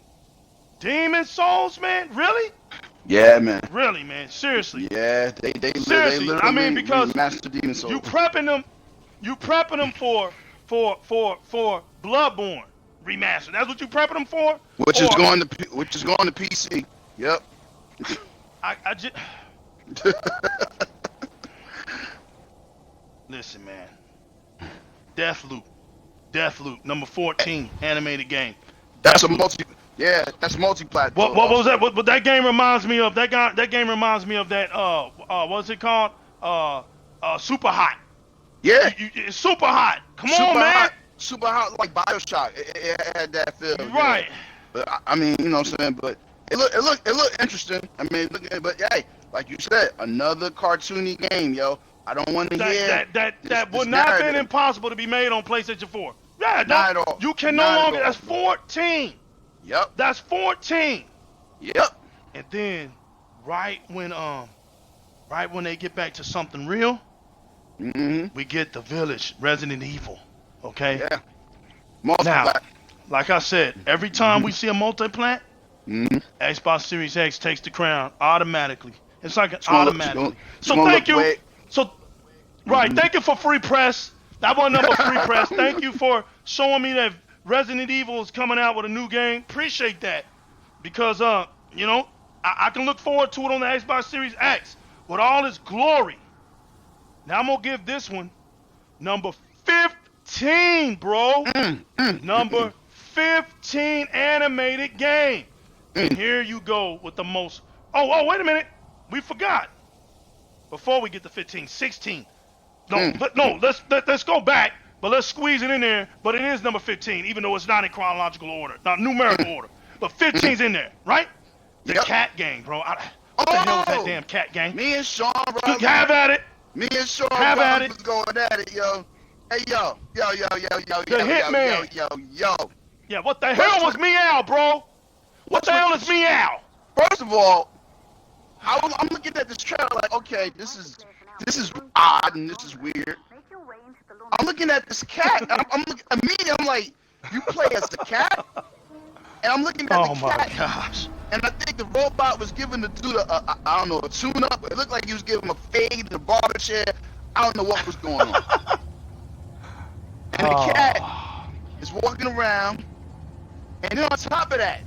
Demon Souls, man? Really? Yeah, man. Really, man. Seriously. Yeah, they Seriously. literally I mean, because remastered Demon Souls. you prepping them for Bloodborne remaster. That's what you prepping them for. Which is going to PC. Yep. I just listen, man. Deathloop, number 14, animated game. That's Deathloop. that's multi-platform. What was that? What that game reminds me of? That game reminds me of that. What's it called? Super Hot. Yeah. It's super hot. Come super on, man. Hot, super hot, like BioShock. It had that feel. Right. Yeah. But I mean, you know what I'm saying. But it looked interesting. I mean, but hey, like you said, another cartoony game, yo. I don't want to hear that would not have been impossible to be made on PlayStation 4. Yeah, not at all. You can no longer. That's 14. Yep. That's 14. Yep. And then, right when they get back to something real, we get The Village, Resident Evil. Okay. Yeah. Now, like I said, every time we see a multi-plat, Xbox Series X takes the crown automatically. It's like an automatic. So thank you. Thank you for free press. That wasn't number free press. Thank you for showing me that Resident Evil is coming out with a new game. Appreciate that. Because, I can look forward to it on the Xbox Series X with all its glory. Now I'm going to give this one number 15, bro. Number 15 animated game. And here you go with the most... Oh, wait a minute. We forgot. Before we get to 15, 16. Let's go back, but let's squeeze it in there. But it is number 15, even though it's not in chronological order, not numerical order. But 15's in there, right? The cat gang, bro. What the hell is that damn cat gang? Me and Sean, bro. Have at it. Me and Sean, have at it. Was going at it, yo. Hey, yo. The Hitman. Yo. Yeah, what the hell was Meow, bro? What the hell is Meow? First of all, I'm looking at this trailer like, okay, this is odd and this is weird. I'm looking at this cat. I'm like, you play as the cat? And I'm looking at the cat. Oh my gosh. And I think the robot was giving the dude a tune-up. It looked like he was giving him a fade in a barber chair. I don't know what was going on. And the cat is walking around. And then on top of that,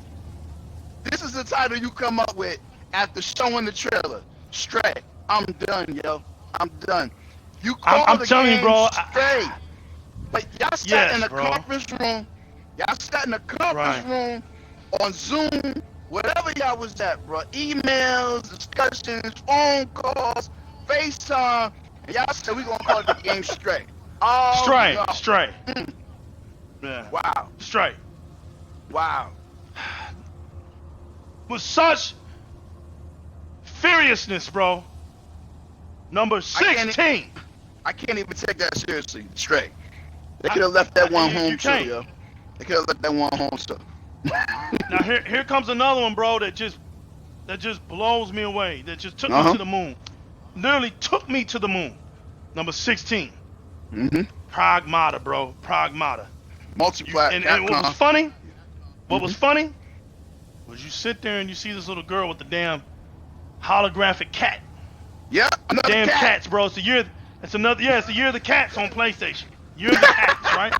this is the title you come up with after showing the trailer. Stray. I'm done, yo. I'm done. You call I'm the telling game you, bro. Stray. But y'all sat in a conference room. Y'all sat in a conference room on Zoom, whatever y'all was at, bro. Emails, discussions, phone calls, FaceTime. And y'all said we gonna call the game Stray. Oh, Stray. Yeah. Wow. Stray. Wow. With such furiousness, bro. Number 16. I can't even take that seriously. Stray. They could have left that one home too, yo. They could have left that one home too. Now here comes another one, bro, that just blows me away. That just took me to the moon. Literally took me to the moon. Number 16. Pragmata, bro. Pragmata. Multiplat. And what was funny? What was funny? Was you sit there and you see this little girl with the damn holographic cat. Yeah, another damn cat. Cats, bro. It's the year of the cats on PlayStation. Year of the cats, right?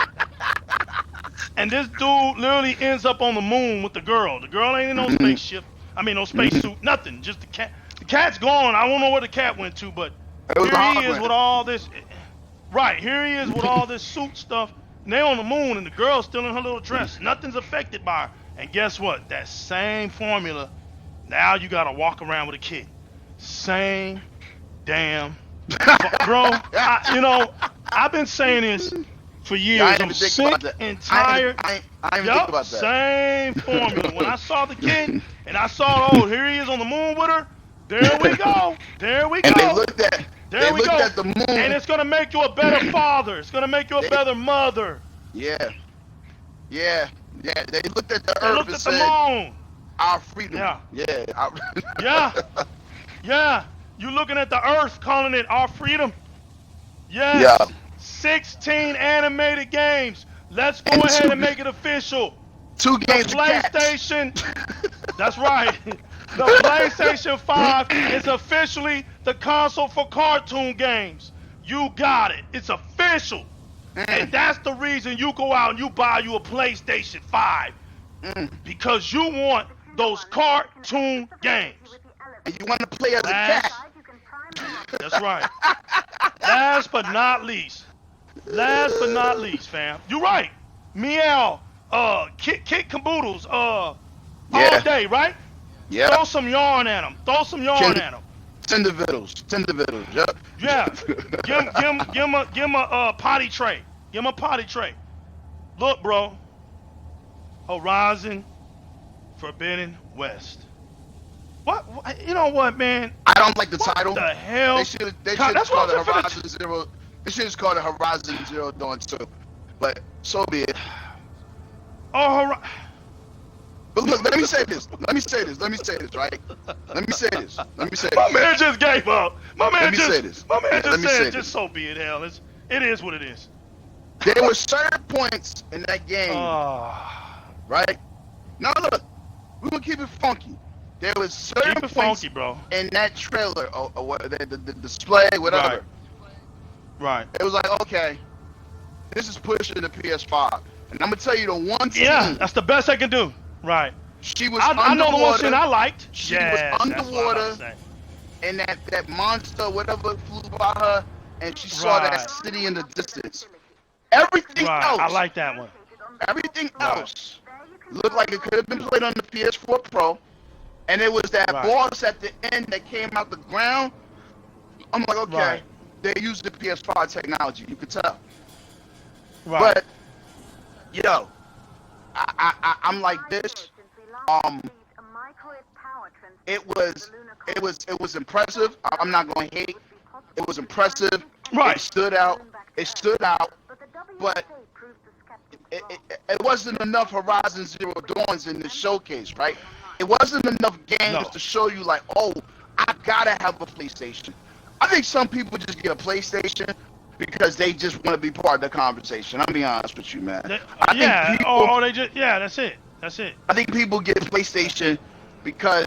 And this dude literally ends up on the moon with the girl. The girl ain't in no spaceship. I mean, no spacesuit, nothing. Just the cat. The cat's gone. I don't know where the cat went to, but here he is with all this. Right, here he is with all this suit stuff. And they on the moon, and the girl's still in her little dress. Nothing's affected by her. And guess what? That same formula. Now you gotta walk around with a kid. Same damn, bro. I've been saying this for years. I'm sick and tired. I ain't think about that. Same formula. When I saw the kid and I saw, here he is on the moon with her. There we go. There we go. And they looked at the moon. And it's gonna make you a better father. It's gonna make you a better mother. Yeah. They looked at the Earth and at said, the moon. Our freedom. Yeah. You looking at the Earth, calling it our freedom. Yes. Yeah. 16 animated games. Let's go ahead and make it official. 2 games. The PlayStation. That's right. The PlayStation 5 is officially the console for cartoon games. You got it. It's official. And that's the reason you go out and you buy you a PlayStation 5. Because you want those cartoon games. And you want to play as a cat. That's right. Last but not least, fam. You're right. Meow, kick caboodles, all day, right? Yeah. Throw some yarn at them. Tender vittles. Yep. Yeah. Give him a potty tray. Give him a potty tray. Look, bro. Horizon Forbidden West. What? You know what, man? I don't like the title. What the hell? They should call it Horizon Zero. They should just call it Horizon Zero Dawn 2. But so be it. Oh, But look, let me say this, right? Let me say this. My man just gave up. My man just said, just so be it, hell. It is what it is. There were certain points in that game, right? Now look, we're gonna keep it funky. There was certain points funky, bro. in that trailer, or what, the display, whatever. Right. It was like, okay, this is pushing the PS5. And I'm gonna tell you the one scene. Yeah, that's the best I can do. Right. She was I know the one scene I liked. She was underwater, and that monster, whatever, flew by her, and she saw that city in the distance. Everything else, I like that one. Everything else looked like it could have been played on the PS4 Pro, and it was that boss at the end that came out the ground. I'm like, okay, they used the PS5 technology. You could tell. Right. But yo, I'm like this. It was impressive. I'm not going to hate. It was impressive. Right. It stood out. But it wasn't enough Horizon Zero Dawns in the showcase, right? It wasn't enough games to show you like, oh, I gotta have a PlayStation. I think some people just get a PlayStation because they just want to be part of the conversation. I'll be honest with you, man. That's it. I think people get PlayStation because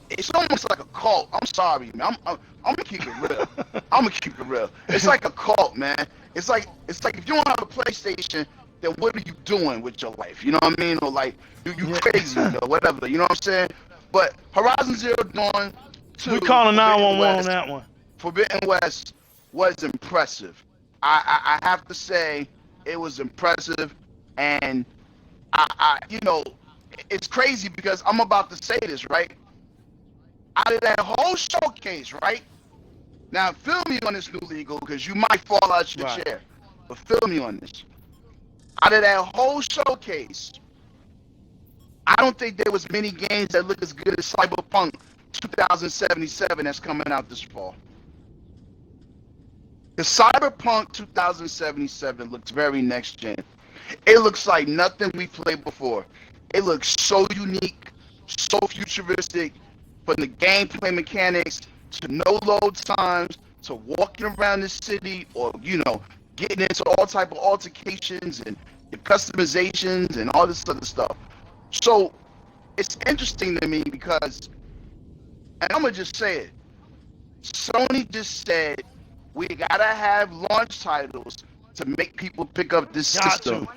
it's almost like a cult. I'm sorry, man. I'm gonna keep it real. It's like a cult, man. It's like if you don't have a PlayStation, then what are you doing with your life? You know what I mean? Or like you crazy or whatever. You know what I'm saying? But Horizon Zero Dawn 2, we calling 911 on that one. Forbidden West was impressive. I have to say it was impressive, and I it's crazy because I'm about to say this, right? Out of that whole showcase, right? Now, feel me on this, New Legal, because you might fall out your chair. But feel me on this. Out of that whole showcase, I don't think there was many games that look as good as Cyberpunk 2077 that's coming out this fall. The Cyberpunk 2077 looks very next gen. It looks like nothing we played before. It looks so unique, so futuristic, from the gameplay mechanics to no load times to walking around the city, or getting into all type of altercations and customizations and all this other stuff. So it's interesting to me because, and I'm gonna just say it, Sony just said we gotta have launch titles to make people pick up this system.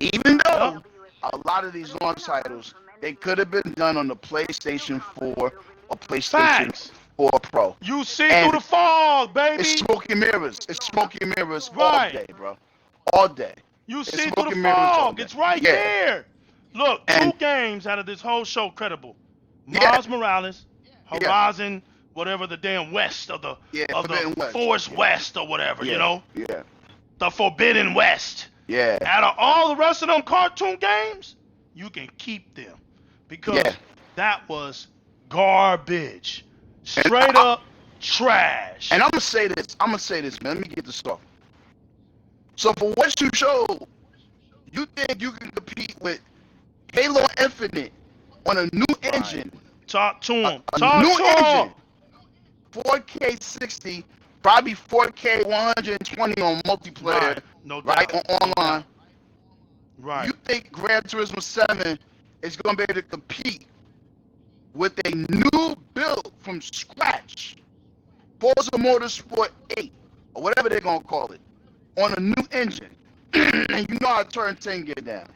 Even though a lot of these launch titles, they could have been done on the PlayStation 4 or PlayStation 4 Pro. You see through the fog, baby. It's smoke and mirrors. All day, bro. All day. You see through the fog. It's right there. Look, 2 games out of this whole show credible. Miles Morales, Horizon, whatever the damn West of the Force West or whatever, you know? Yeah. The Forbidden West. Yeah. Out of all the rest of them cartoon games, you can keep them. Because that was garbage. Straight up trash. And I'm gonna say this, man. Let me get this off. So for what you showed, you think you can compete with Halo Infinite on a new engine? Talk to him. A new engine. 4K 60, probably 4K 120 on multiplayer. No doubt. On online. Right. You think Gran Turismo 7 is going to be able to compete with a new build from scratch, Forza Motorsport 8, or whatever they're going to call it, on a new engine. And you know how Turn 10 get down.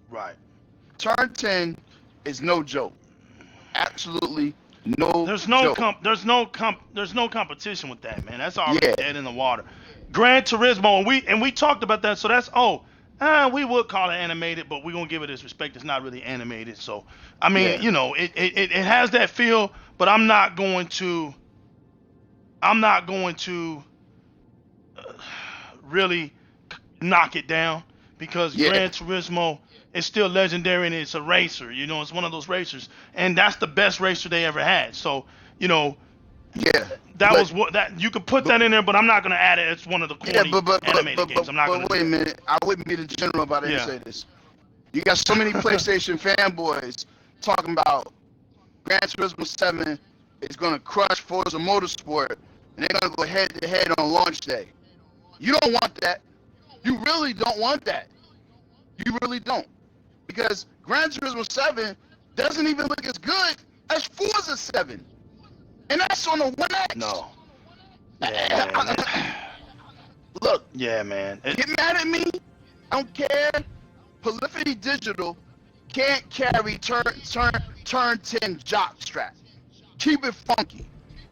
Right. Turn 10 is no joke. Absolutely no There's no joke. there's no competition with that, man. That's already Yeah. dead in the water. Gran Turismo, and we talked about that. So that's we would call it animated, but we're gonna give it its respect. It's not really animated. So I mean, Yeah. you know, it has that feel, but I'm not going to really knock it down because Yeah. Gran Turismo is still legendary and it's a racer. You know, it's one of those racers, and that's the best racer they ever had. So you know, Yeah. that But- was what that you could put that in there, but I'm not gonna add it. It's one of the corny animated games. I'm not gonna. wait a do it. minute. I wouldn't be the general if I didn't Yeah. say this. You got so many PlayStation fanboys talking about Gran Turismo 7 is going to crush Forza Motorsport, and they're going to go head to head on launch day. You don't want that. You really don't want that. You really don't. Because Gran Turismo 7 doesn't even look as good as Forza 7. And that's on the 1X. No. Yeah, man. Look, Yeah, man. get mad at me. I don't care. Polyphony Digital can't carry turn 10 jock strap. Keep it funky.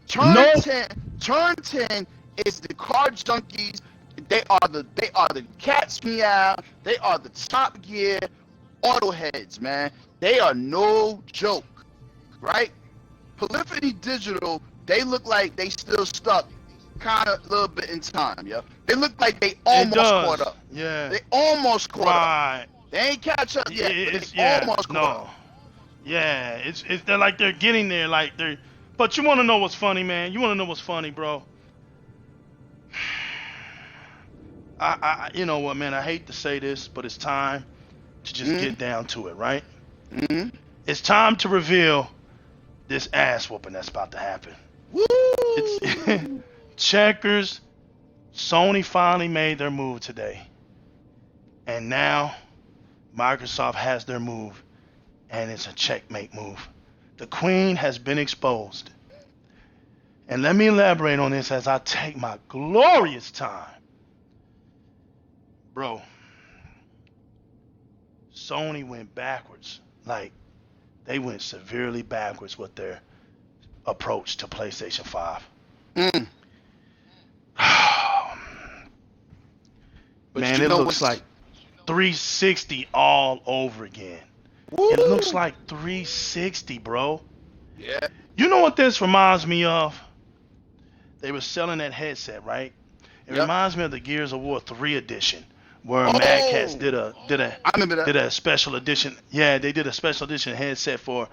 Turn No. 10 is the car junkies. They are the Cat's Meow. They are the Top Gear auto heads, man. They are no joke, right? Polyphony Digital, they look like they still stuck kind of a little bit in time, yo. They look like they almost caught up. Yeah. They almost caught up. Right. They ain't catch up yet, but It's they almost caught up. Yeah, it's they're like they're getting there, like they're. But you want to know what's funny, man? You want to know what's funny, bro? You know what, man? I hate to say this, but it's time to just get down to it, right? Mm-hmm. It's time to reveal this ass whooping that's about to happen. Woo! It's Checkers. Sony finally made their move today, and now Microsoft has their move, and it's a checkmate move. The queen has been exposed. And let me elaborate on this as I take my glorious time. Bro, Sony went backwards. Like, they went severely backwards with their approach to PlayStation 5. Mm. But Man, you it know looks what's- like 360 all over again. Woo! It looks like 360, bro. Yeah. You know what this reminds me of? They were selling that headset, right? It Yep. reminds me of the Gears of War 3 edition, where Oh! Mad Catz did I remember that. a special edition. Yeah, they did a special edition headset for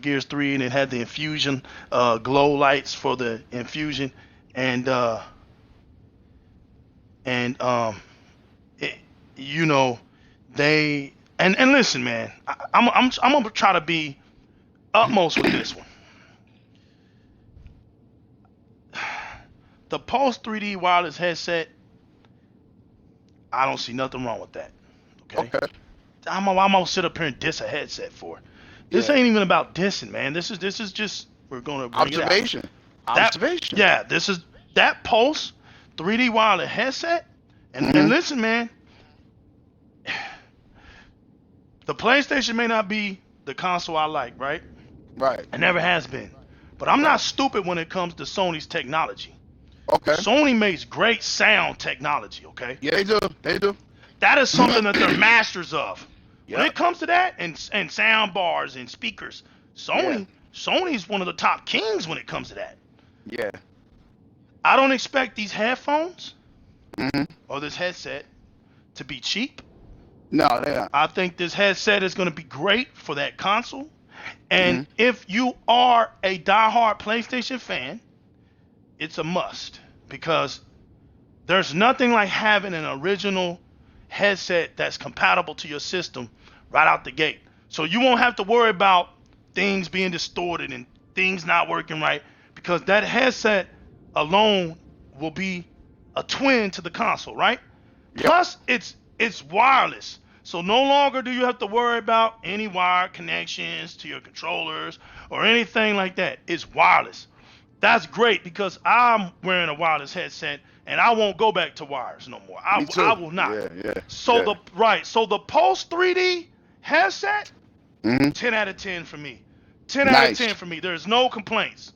Gears 3, and it had the infusion glow lights for the infusion, and you know, they and listen, man, I'm gonna try to be utmost with this one. The Pulse 3D wireless headset, I don't see nothing wrong with that. Okay. I'm gonna sit up here and diss a headset for it. This Yeah. ain't even about dissing, man. This is just we're gonna bring it out. Observation. Observation. Yeah, this is that Pulse 3D wireless headset. And listen, man, the PlayStation may not be the console I like, right? Right. It never has been. But I'm not stupid when it comes to Sony's technology. Okay. Sony makes great sound technology, okay? Yeah, they do. They do. That is something that they're masters of. When Yep. it comes to that and sound bars and speakers, Sony's one of the top kings when it comes to that. Yeah. I don't expect these headphones Mm-hmm. or this headset to be cheap. No, they not. I think this headset is going to be great for that console. And if you are a diehard PlayStation fan, it's a must, because there's nothing like having an original headset that's compatible to your system right out the gate. So you won't have to worry about things being distorted and things not working right, because that headset alone will be a twin to the console, right? Yep. Plus it's wireless. So no longer do you have to worry about any wire connections to your controllers or anything like that. It's wireless. That's great because I'm wearing a wireless headset and I won't go back to wires no more. Me I too. will not. Yeah. So the Pulse 3D headset, Mm-hmm. 10 out of 10 for me. 10 out of Nice. 10 for me. There's no complaints.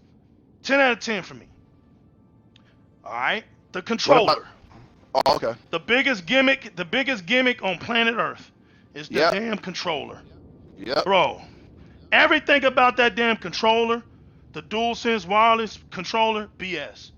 10 out of 10 for me. All right. The What controller. about? Oh, okay. The biggest gimmick on planet Earth is the Yep. damn controller. Yep. Bro, everything about that damn controller, the DualSense wireless controller, BS.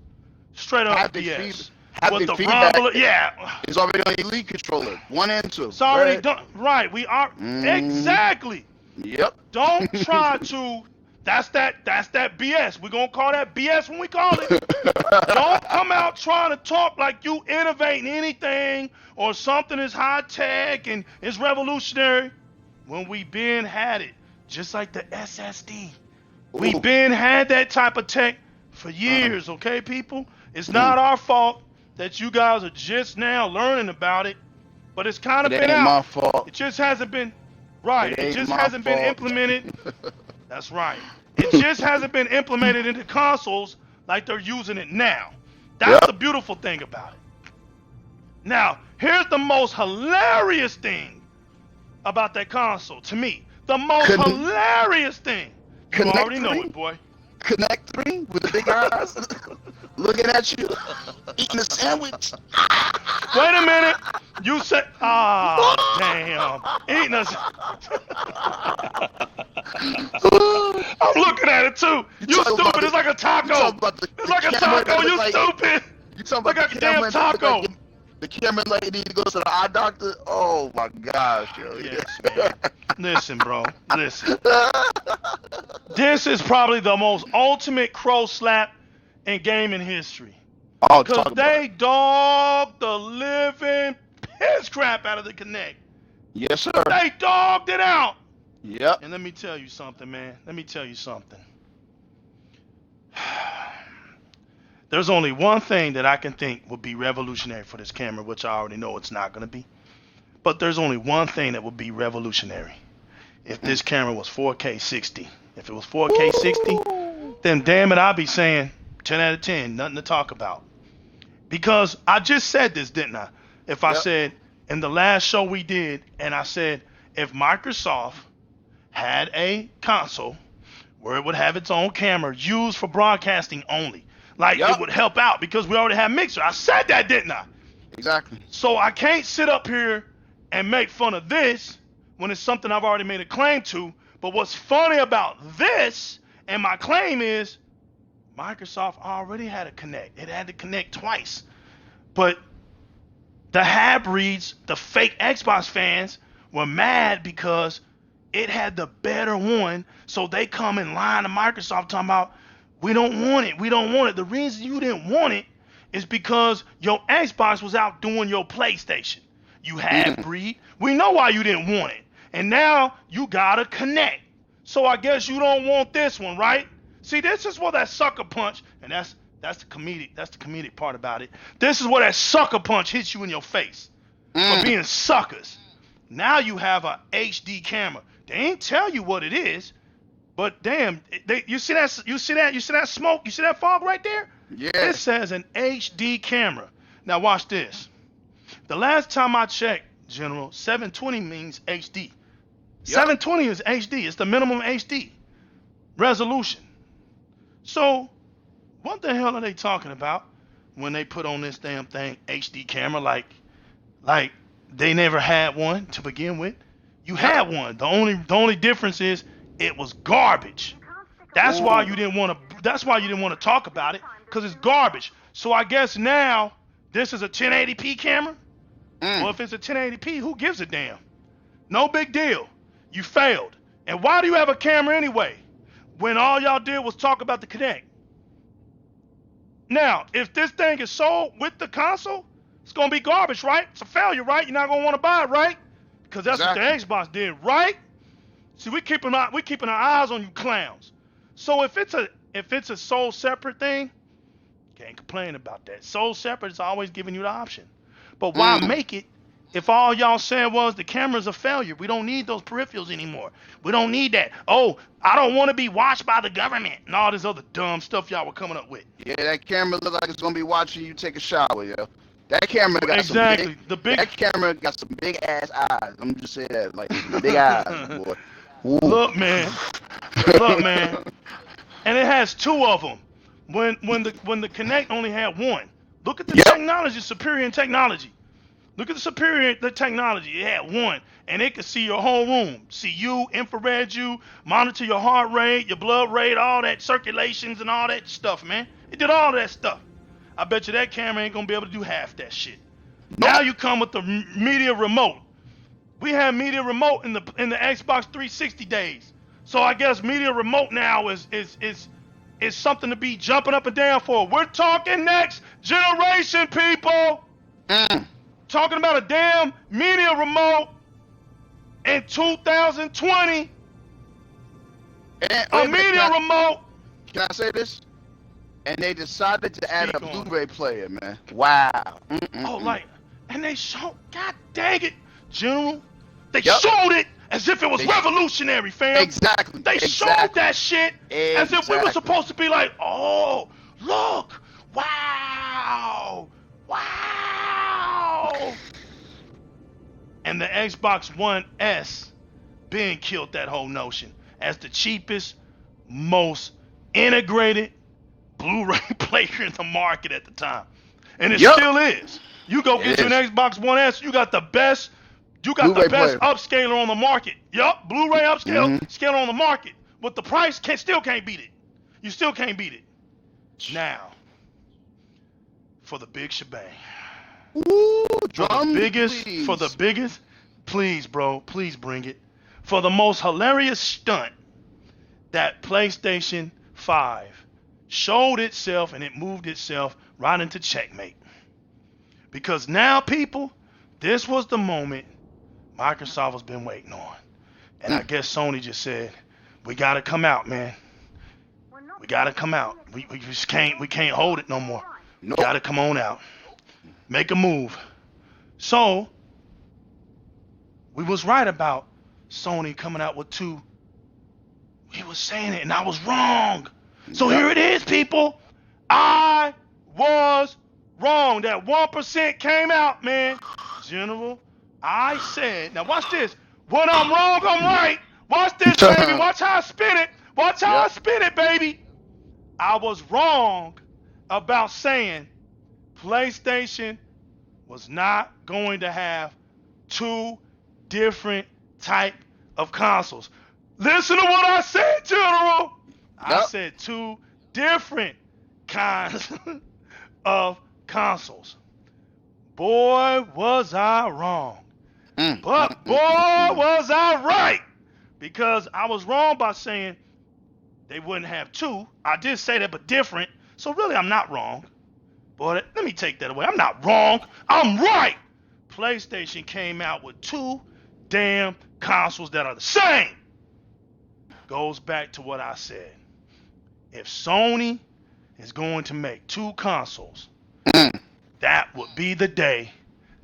Straight up Haptic BS. haptic With the feedback rumble, yeah. is already on Elite controller 1 and 2. It's already right? done. Right, we are. Exactly. Yep. Don't try to. That's that BS. We're going to call that BS when we call it. Don't come out trying to talk like you innovating anything or something is high tech and is revolutionary when we been had it. Just like the SSD. We Ooh. been had that type of tech for years, okay, people? It's not our fault that you guys are just now learning about it, but it's kind of It been ain't out. my fault. It just hasn't been right. It It ain't just my hasn't been fault. implemented. That's right. It just hasn't been implemented into consoles like they're using it now. That's Yep. the beautiful thing about it. Now, here's the most hilarious thing about that console to me. The most hilarious thing. You Connect already know 3? it, boy. Connect 3 with the big eyes looking at you, eating a sandwich. Wait a minute. You said, damn. Eating us. I'm looking at it too. You talking about stupid. It's like a You taco. talking about the It's like a camera that taco. look You like- stupid. You talking Look about like the a damn camera that look taco. like the camera like need to go to the eye doctor? Oh my gosh, yo. Yes, man. Listen, bro. Listen. This is probably the most ultimate crow slap in gaming history. Oh, Because talk about they it. dogged the living piss crap out of the Kinect. Yes, sir. They dogged it out. Yep. And let me tell you something, man. Let me tell you something. There's only one thing that I can think would be revolutionary for this camera, which I already know it's not going to be. But there's only one thing that would be revolutionary. If this camera was 4K 60. If it was 4K 60, then damn it, I'll be saying 10 out of 10, nothing to talk about. Because I just said this, didn't I? If I Yep. said in the last show we did, and I said if Microsoft had a console where it would have its own camera used for broadcasting only, like Yep. it would help out because we already have Mixer. I said that, didn't I? Exactly. So I can't sit up here and make fun of this when it's something I've already made a claim to. But what's funny about this and my claim is Microsoft already had a Connect. It had to connect twice. But the half-breeds, the fake Xbox fans, were mad because it had the better one. So they come in line to Microsoft talking about, we don't want it. We don't want it. The reason you didn't want it is because your Xbox was outdoing your PlayStation. You half-breed. We know why you didn't want it. And now you gotta connect. So I guess you don't want this one, right? See, this is where that sucker punch, and that's the comedic part about it. This is where that sucker punch hits you in your face for being suckers. Now you have a HD camera. They ain't tell you what it is, but damn, you see that smoke, you see that fog right there? Yeah. It says an HD camera. Now watch this. The last time I checked, General, 720 means HD. Yep. 720 is HD. It's the minimum HD resolution. So, what the hell are they talking about when they put on this damn thing HD camera? Like they never had one to begin with. You had one. The only difference is it was garbage. That's why you didn't want to. That's why you didn't want to talk about it, because it's garbage. So I guess now this is a 1080p camera. Well, if it's a 1080p, who gives a damn? No big deal. You failed. And why do you have a camera anyway, when all y'all did was talk about the Kinect? Now, if this thing is sold with the console, it's gonna be garbage, right? It's a failure, right? You're not gonna want to buy it, right? Because that's what the Xbox did, right? See, we keeping our eyes on you clowns. So if it's a sold separate thing, can't complain about that. Sold separate is always giving you the option. But why make it If all y'all said was the camera's a failure, we don't need those peripherals anymore. We don't need that. Oh, I don't want to be watched by the government and all this other dumb stuff y'all were coming up with. Yeah, that camera look like it's gonna be watching you take a shower, yo. That camera got exactly. That camera got some big ass eyes. I'm just saying that, like big eyes, boy. Ooh. Look, man. And it has 2 of them. When the Kinect only had 1. Look at the technology, superior in technology. Look at the technology. It had 1, and it could see your whole room, see you, infrared you, monitor your heart rate, your blood rate, all that circulations and all that stuff, man. It did all that stuff. I bet you that camera ain't gonna be able to do half that shit. Nope. Now you come with the media remote. We had media remote in the Xbox 360 days, so I guess media remote now is something to be jumping up and down for. We're talking next generation, people. Talking about a damn media remote in 2020. A media remote. Can I say this? And they decided to add a Blu-ray player, man. Wow. Oh, like, and they showed, God dang it, General. They showed it as if it was revolutionary, fam. Exactly. They showed that shit as if we were supposed to be like, oh, look, wow. And the Xbox One S being killed that whole notion as the cheapest, most integrated Blu-ray player in the market at the time. And it still is. You go get you an Xbox One S, you got the best upscaler on the market. Yup, Blu-ray upscaler on the market. But the price still can't beat it. You still can't beat it. Now, for the big shebang. Ooh, for the biggest, please, bro, please bring it. For the most hilarious stunt that PlayStation 5 showed itself, and it moved itself right into checkmate. Because now, people, this was the moment Microsoft has been waiting on. And I guess Sony just said, we gotta come out, man. We gotta come out. We just can't hold it no more. Nope. Gotta come on out. Make a move. So, we was right about Sony coming out with 2. We was saying it, and I was wrong. So here it is, people. I was wrong. That 1% came out, man. General, I said, now watch this. When I'm wrong, I'm right. Watch this, baby. Watch how I spin it. Watch how I spin it, baby. I was wrong about saying PlayStation was not going to have 2 different type of consoles. Listen to what I said, General. I said 2 different kinds of consoles. Boy, was I wrong. But boy, was I right. Because I was wrong by saying they wouldn't have 2. I did say that, but different. So really, I'm not wrong. Boy, let me take that away. I'm not wrong. I'm right. PlayStation came out with 2 damn consoles that are the same. Goes back to what I said. If Sony is going to make 2 consoles, that would be the day.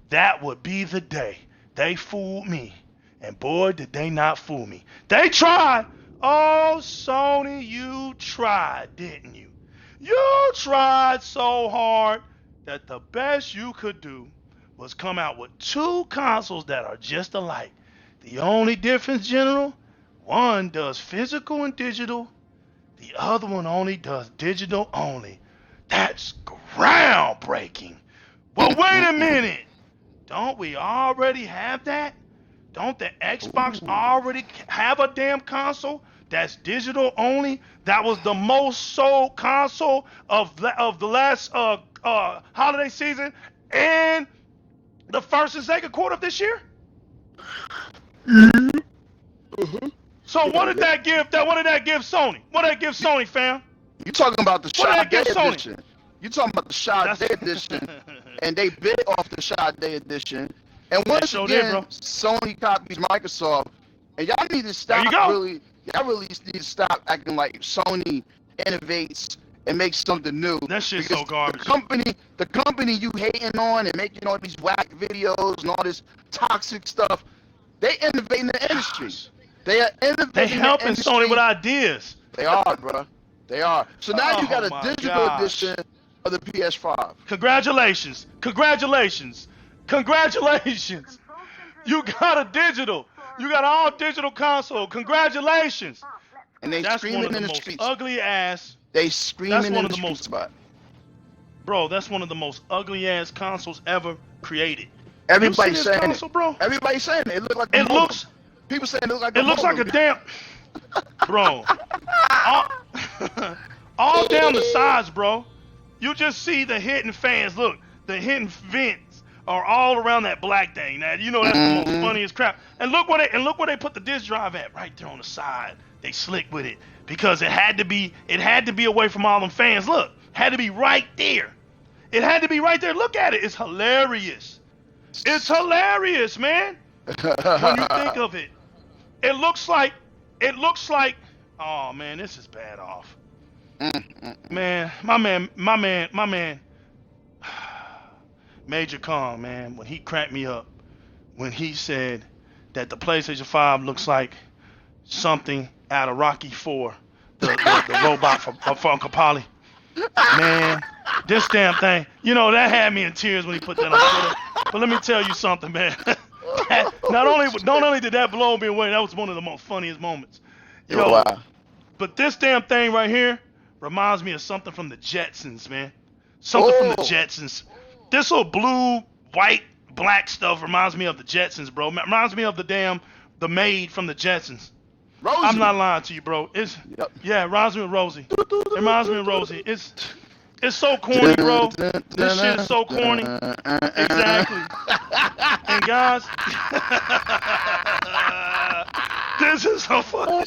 That would be the day they fooled me. And boy, did they not fool me. They tried. Oh, Sony, you tried, didn't you? You tried so hard that the best you could do was come out with 2 consoles that are just alike. The only difference, General, one does physical and digital. The other one only does digital only. That's groundbreaking. Well, wait a minute. Don't we already have that? Don't the Xbox already have a damn console that's digital only? That was the most sold console of the last holiday season and the first and second quarter of this year. So what did that give? What did that give Sony? What did that give Sony, fam? You talking about the Sade edition? You talking about the Sade edition? And they bit off the Sade edition. And once again, Sony copies Microsoft. And y'all need to stop y'all really need to stop acting like Sony innovates and make something new. That shit's Because so garbage. The company you hating on and making all these whack videos and all this toxic stuff, they innovate in the industry. They are innovating. They helping in the industry. Sony with ideas. They are, bro. They are. So now you got Oh a my digital gosh. edition of the PS5. Congratulations. Congratulations. Congratulations. You got a digital. You got an all digital console. Congratulations. And they That's one screaming of the in the most streets. ugly ass. They That's screaming one in of the the streets most- about it. Bro, that's one of the most ugly ass consoles ever created. Everybody's you see this saying console, it. Bro? Everybody's saying it. It looks like a It modem. looks People saying it looks like it looks like a modem. damn bro. All down the sides, bro. You just see the hidden fans. Look, the hidden vents are all around that black thing. Now you know that's the most funniest crap. And look where they put the disc drive at, right there on the side. They slick with it because it had to be away from all them fans. Look, had to be right there. It had to be right there. Look at it. It's hilarious. It's hilarious, man. When you think of it, it looks like. Oh man, this is bad off. Man, my man, Major Kong, man, when he cracked me up, when he said that the PlayStation 5 looks like something out of Rocky 4, the robot from Kapali. Man, this damn thing, you know, that had me in tears when he put that on Twitter. But let me tell you something, man. Not only did that blow me away, that was one of the most funniest moments. Yo, Wow. but this damn thing right here reminds me of something from the Jetsons, man. Something from the Jetsons. This little blue, white, black stuff reminds me of the Jetsons, bro. Reminds me of the maid from the Jetsons. Rosie. I'm not lying to you, bro. Yeah, it reminds me of Rosie. It reminds me of Rosie. It's so corny, bro. This shit is so corny. Exactly. And guys, this is so funny.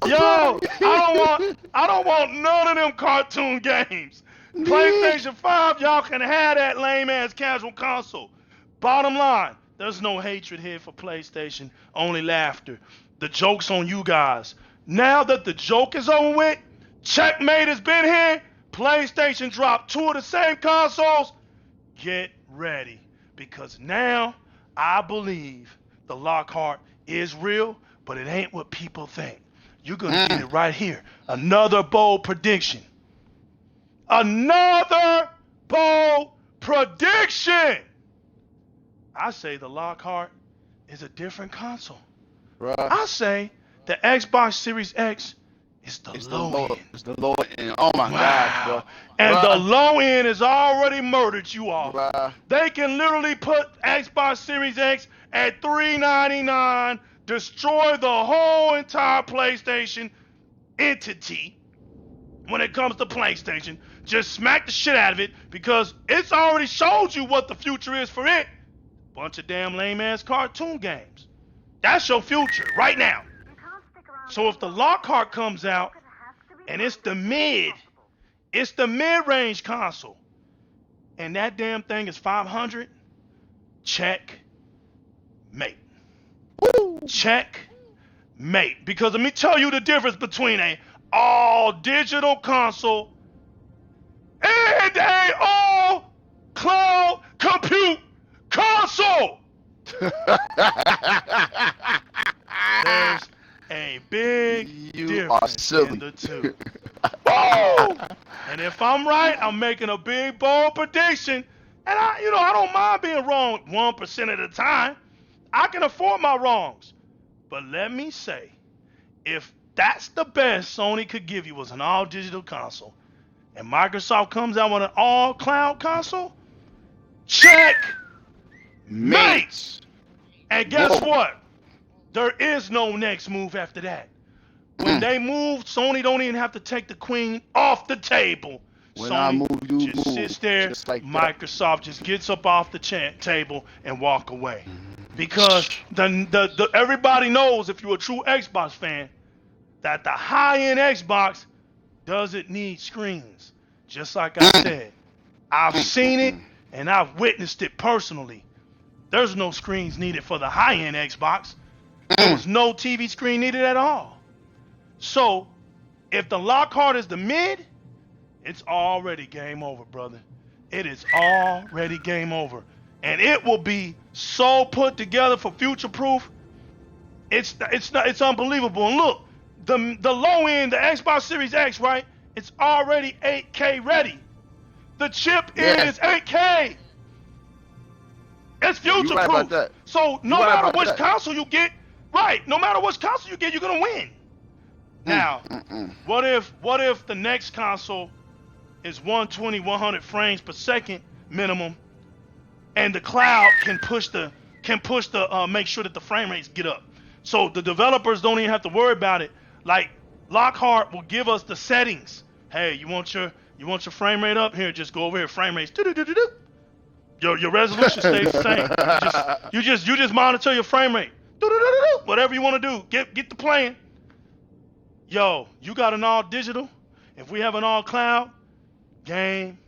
Yo, I don't want none of them cartoon games. PlayStation 5, y'all can have that lame ass casual console. Bottom line, there's no hatred here for PlayStation, only laughter. The joke's on you guys. Now that the joke is over with, checkmate has been here. PlayStation dropped 2 of the same consoles. Get ready, because now I believe the Lockhart is real, but it ain't what people think. You're gonna get it right here. Another bold prediction. Another bold prediction. I say the Lockhart is a different console. Bruh. I say the Xbox Series X is the low end. It's the low end. Oh my God, bro. And Bruh. the low end has already murdered you all. Bruh. They can literally put Xbox Series X at $399, destroy the whole entire PlayStation entity when it comes to PlayStation. Just smack the shit out of it because it's already showed you what the future is for it. Bunch of damn lame ass cartoon games. That's your future right now. So if the Lockhart comes out and it's the mid-range console, and that damn thing is $500, check mate. Check mate. Because let me tell you the difference between a all digital console and a all cloud compute console. There's a big difference in the two. Woo! And if I'm right, I'm making a big bold prediction. And I don't mind being wrong 1% of the time. I can afford my wrongs. But let me say, if that's the best Sony could give you was an all digital console, and Microsoft comes out with an all cloud console, check mates. And guess what? There is no next move after that. When they move, Sony don't even have to take the queen off the table. When Sony I move, you just move. sits there. Just like that. Microsoft just gets up off the table and walk away. Because the everybody knows, if you're a true Xbox fan, that the high-end Xbox doesn't need screens. Just like I said, I've seen it and I've witnessed it personally. There's no screens needed for the high-end Xbox. There was no TV screen needed at all. So, If the Lockhart is the mid, it's already game over, brother. It is already game over. And it will be so put together for future proof. It's unbelievable. And look, the low end, the Xbox Series X, right? It's already 8K ready. The chip is 8K. It's future right proof. about that. So no matter which console you get, no matter which console you get, you're gonna win. Now, what if the next console is 120, 100 frames per second minimum, and the cloud can push the make sure that the frame rates get up. So the developers don't even have to worry about it. Like Lockhart will give us the settings. Hey, you want your frame rate up? Here, just go over here, frame rates. Your resolution stays the same. You just monitor your frame rate. Whatever you want to do, get the playing. Yo, you got an all digital. If we have an all cloud, game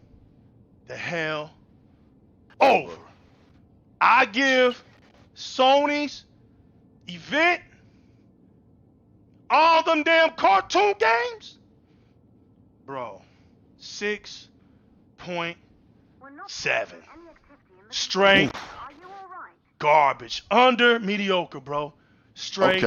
the hell over. I give Sony's event, all them damn cartoon games, bro, 6.7. Straight garbage. Under mediocre, bro. Straight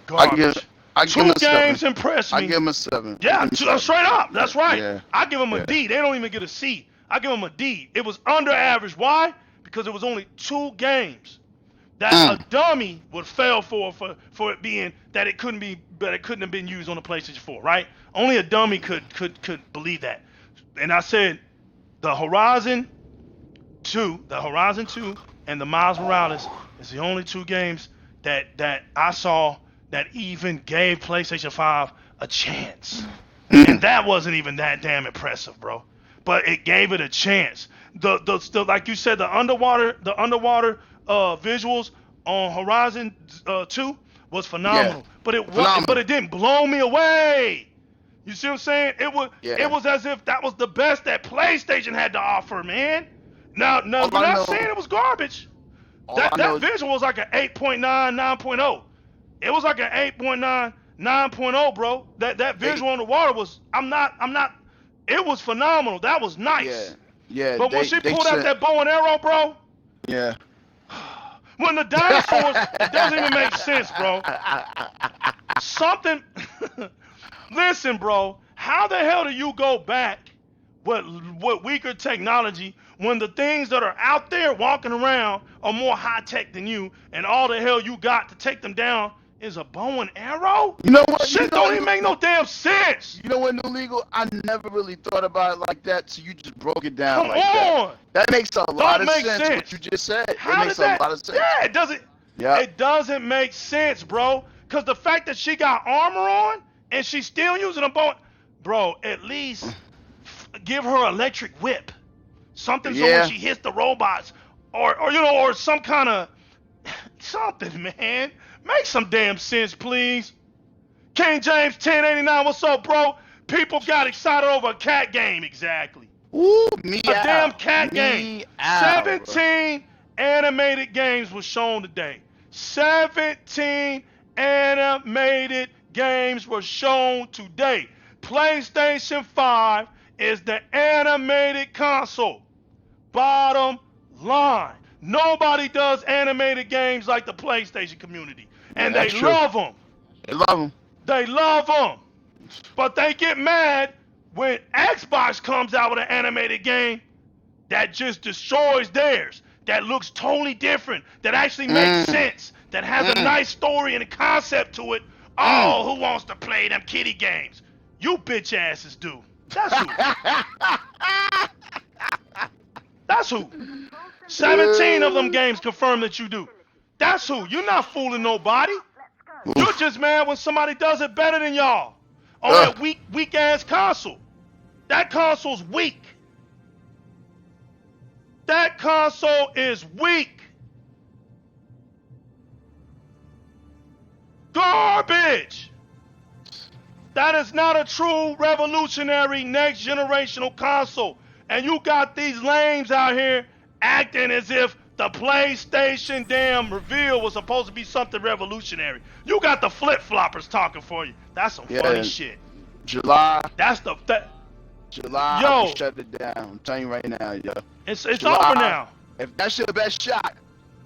garbage. I Two games impressed me. I give him a 7. Yeah, straight up. That's right. Yeah. I give him a D. They don't even get a C. I give him a D. It was under average. Why? Because it was only 2 games that a dummy would fail for it being that it couldn't have been used on the PlayStation 4, right? Only a dummy could believe that. And I said the Horizon 2 and the Miles Morales is the only 2 games that I saw that even gave PlayStation 5 a chance. And that wasn't even that damn impressive, bro. But it gave it a chance. The like you said, the underwater visuals on Horizon 2 was phenomenal. Yeah. But it didn't blow me away. You see what I'm saying? It was as if that was the best that PlayStation had to offer, man. Now we're not saying it was garbage. That visual was like an 8.9, 9.0. It was like an 8.9, 9.0, bro. That visual on the water was it was phenomenal. That was nice. Yeah. But when she pulled out that bow and arrow, bro. Yeah. When the dinosaurs, it doesn't even make sense, bro. Something. Listen, bro. How the hell do you go back with weaker technology when the things that are out there walking around are more high tech than you, and all the hell you got to take them down is a bow and arrow? You know what? Shit don't even make no damn sense. You know what, New Legal? I never really thought about it like that, so you just broke it down Come on. That makes a lot of sense. What you just said. It makes a lot of sense. Yeah, it doesn't. Yeah. It doesn't make sense, bro. Because the fact that she got armor on and she's still using a bow, bro. At least give her electric whip, something so when she hits the robots, or some kind of something, man. Make some damn sense, please. King James 1089, what's up, bro? People got excited over a cat game, exactly. Ooh, a damn cat game. 17 animated games was shown today. 17 animated games were shown today. PlayStation 5 is the animated console. Bottom line. Nobody does animated games like the PlayStation community. And they love them. They love them. They love them. But they get mad when Xbox comes out with an animated game that just destroys theirs, that looks totally different, that actually makes sense, that has a nice story and a concept to it. Oh, who wants to play them kitty games? You bitch asses do. That's who. That's who. 17 of them games confirm that you do. That's who. You're not fooling nobody. You're just mad when somebody does it better than y'all on that weak ass console. That console's weak. That console is weak. Garbage. That is not a true revolutionary next generational console. And you got these lames out here acting as if the PlayStation damn reveal was supposed to be something revolutionary. You got the flip-floppers talking for you. That's some funny shit. July, That's the July, yo. we shut it down. I'm telling you right now, yo. It's July, over now. If that's your best shot,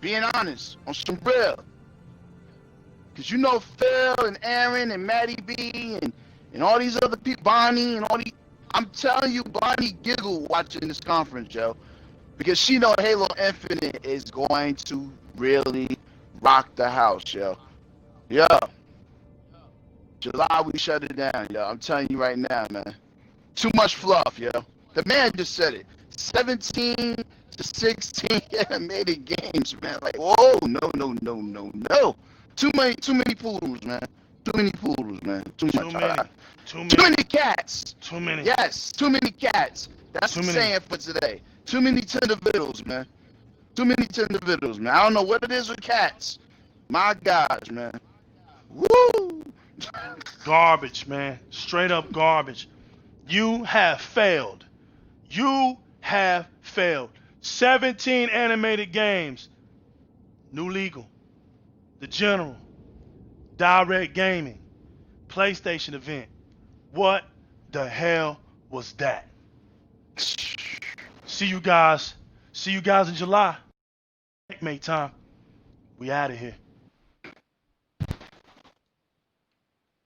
being honest, on some real. Because you know Phil and Aaron and Maddie B and all these other people, Bonnie and all these. I'm telling you, Bonnie giggled watching this conference, yo. Because she know Halo Infinite is going to really rock the house, yo. Yo. July, we shut it down, yo. I'm telling you right now, man. Too much fluff, yo. The man just said it. 17 to 16 animated games, man. Like, whoa, no. Too many poodles, man. Too many poodles, man. Too many cats. Too many. Yes, too many cats. That's the saying for today. Too many individuals, man. Too many individuals, man. I don't know what it is with cats. My gosh, man. Woo! Garbage, man. Straight up garbage. You have failed. You have failed. 17 animated games. New Legal. The General. Di-RREC Gaming. PlayStation event. What the hell was that? See you guys. See you guys in July. Make time. We out of here.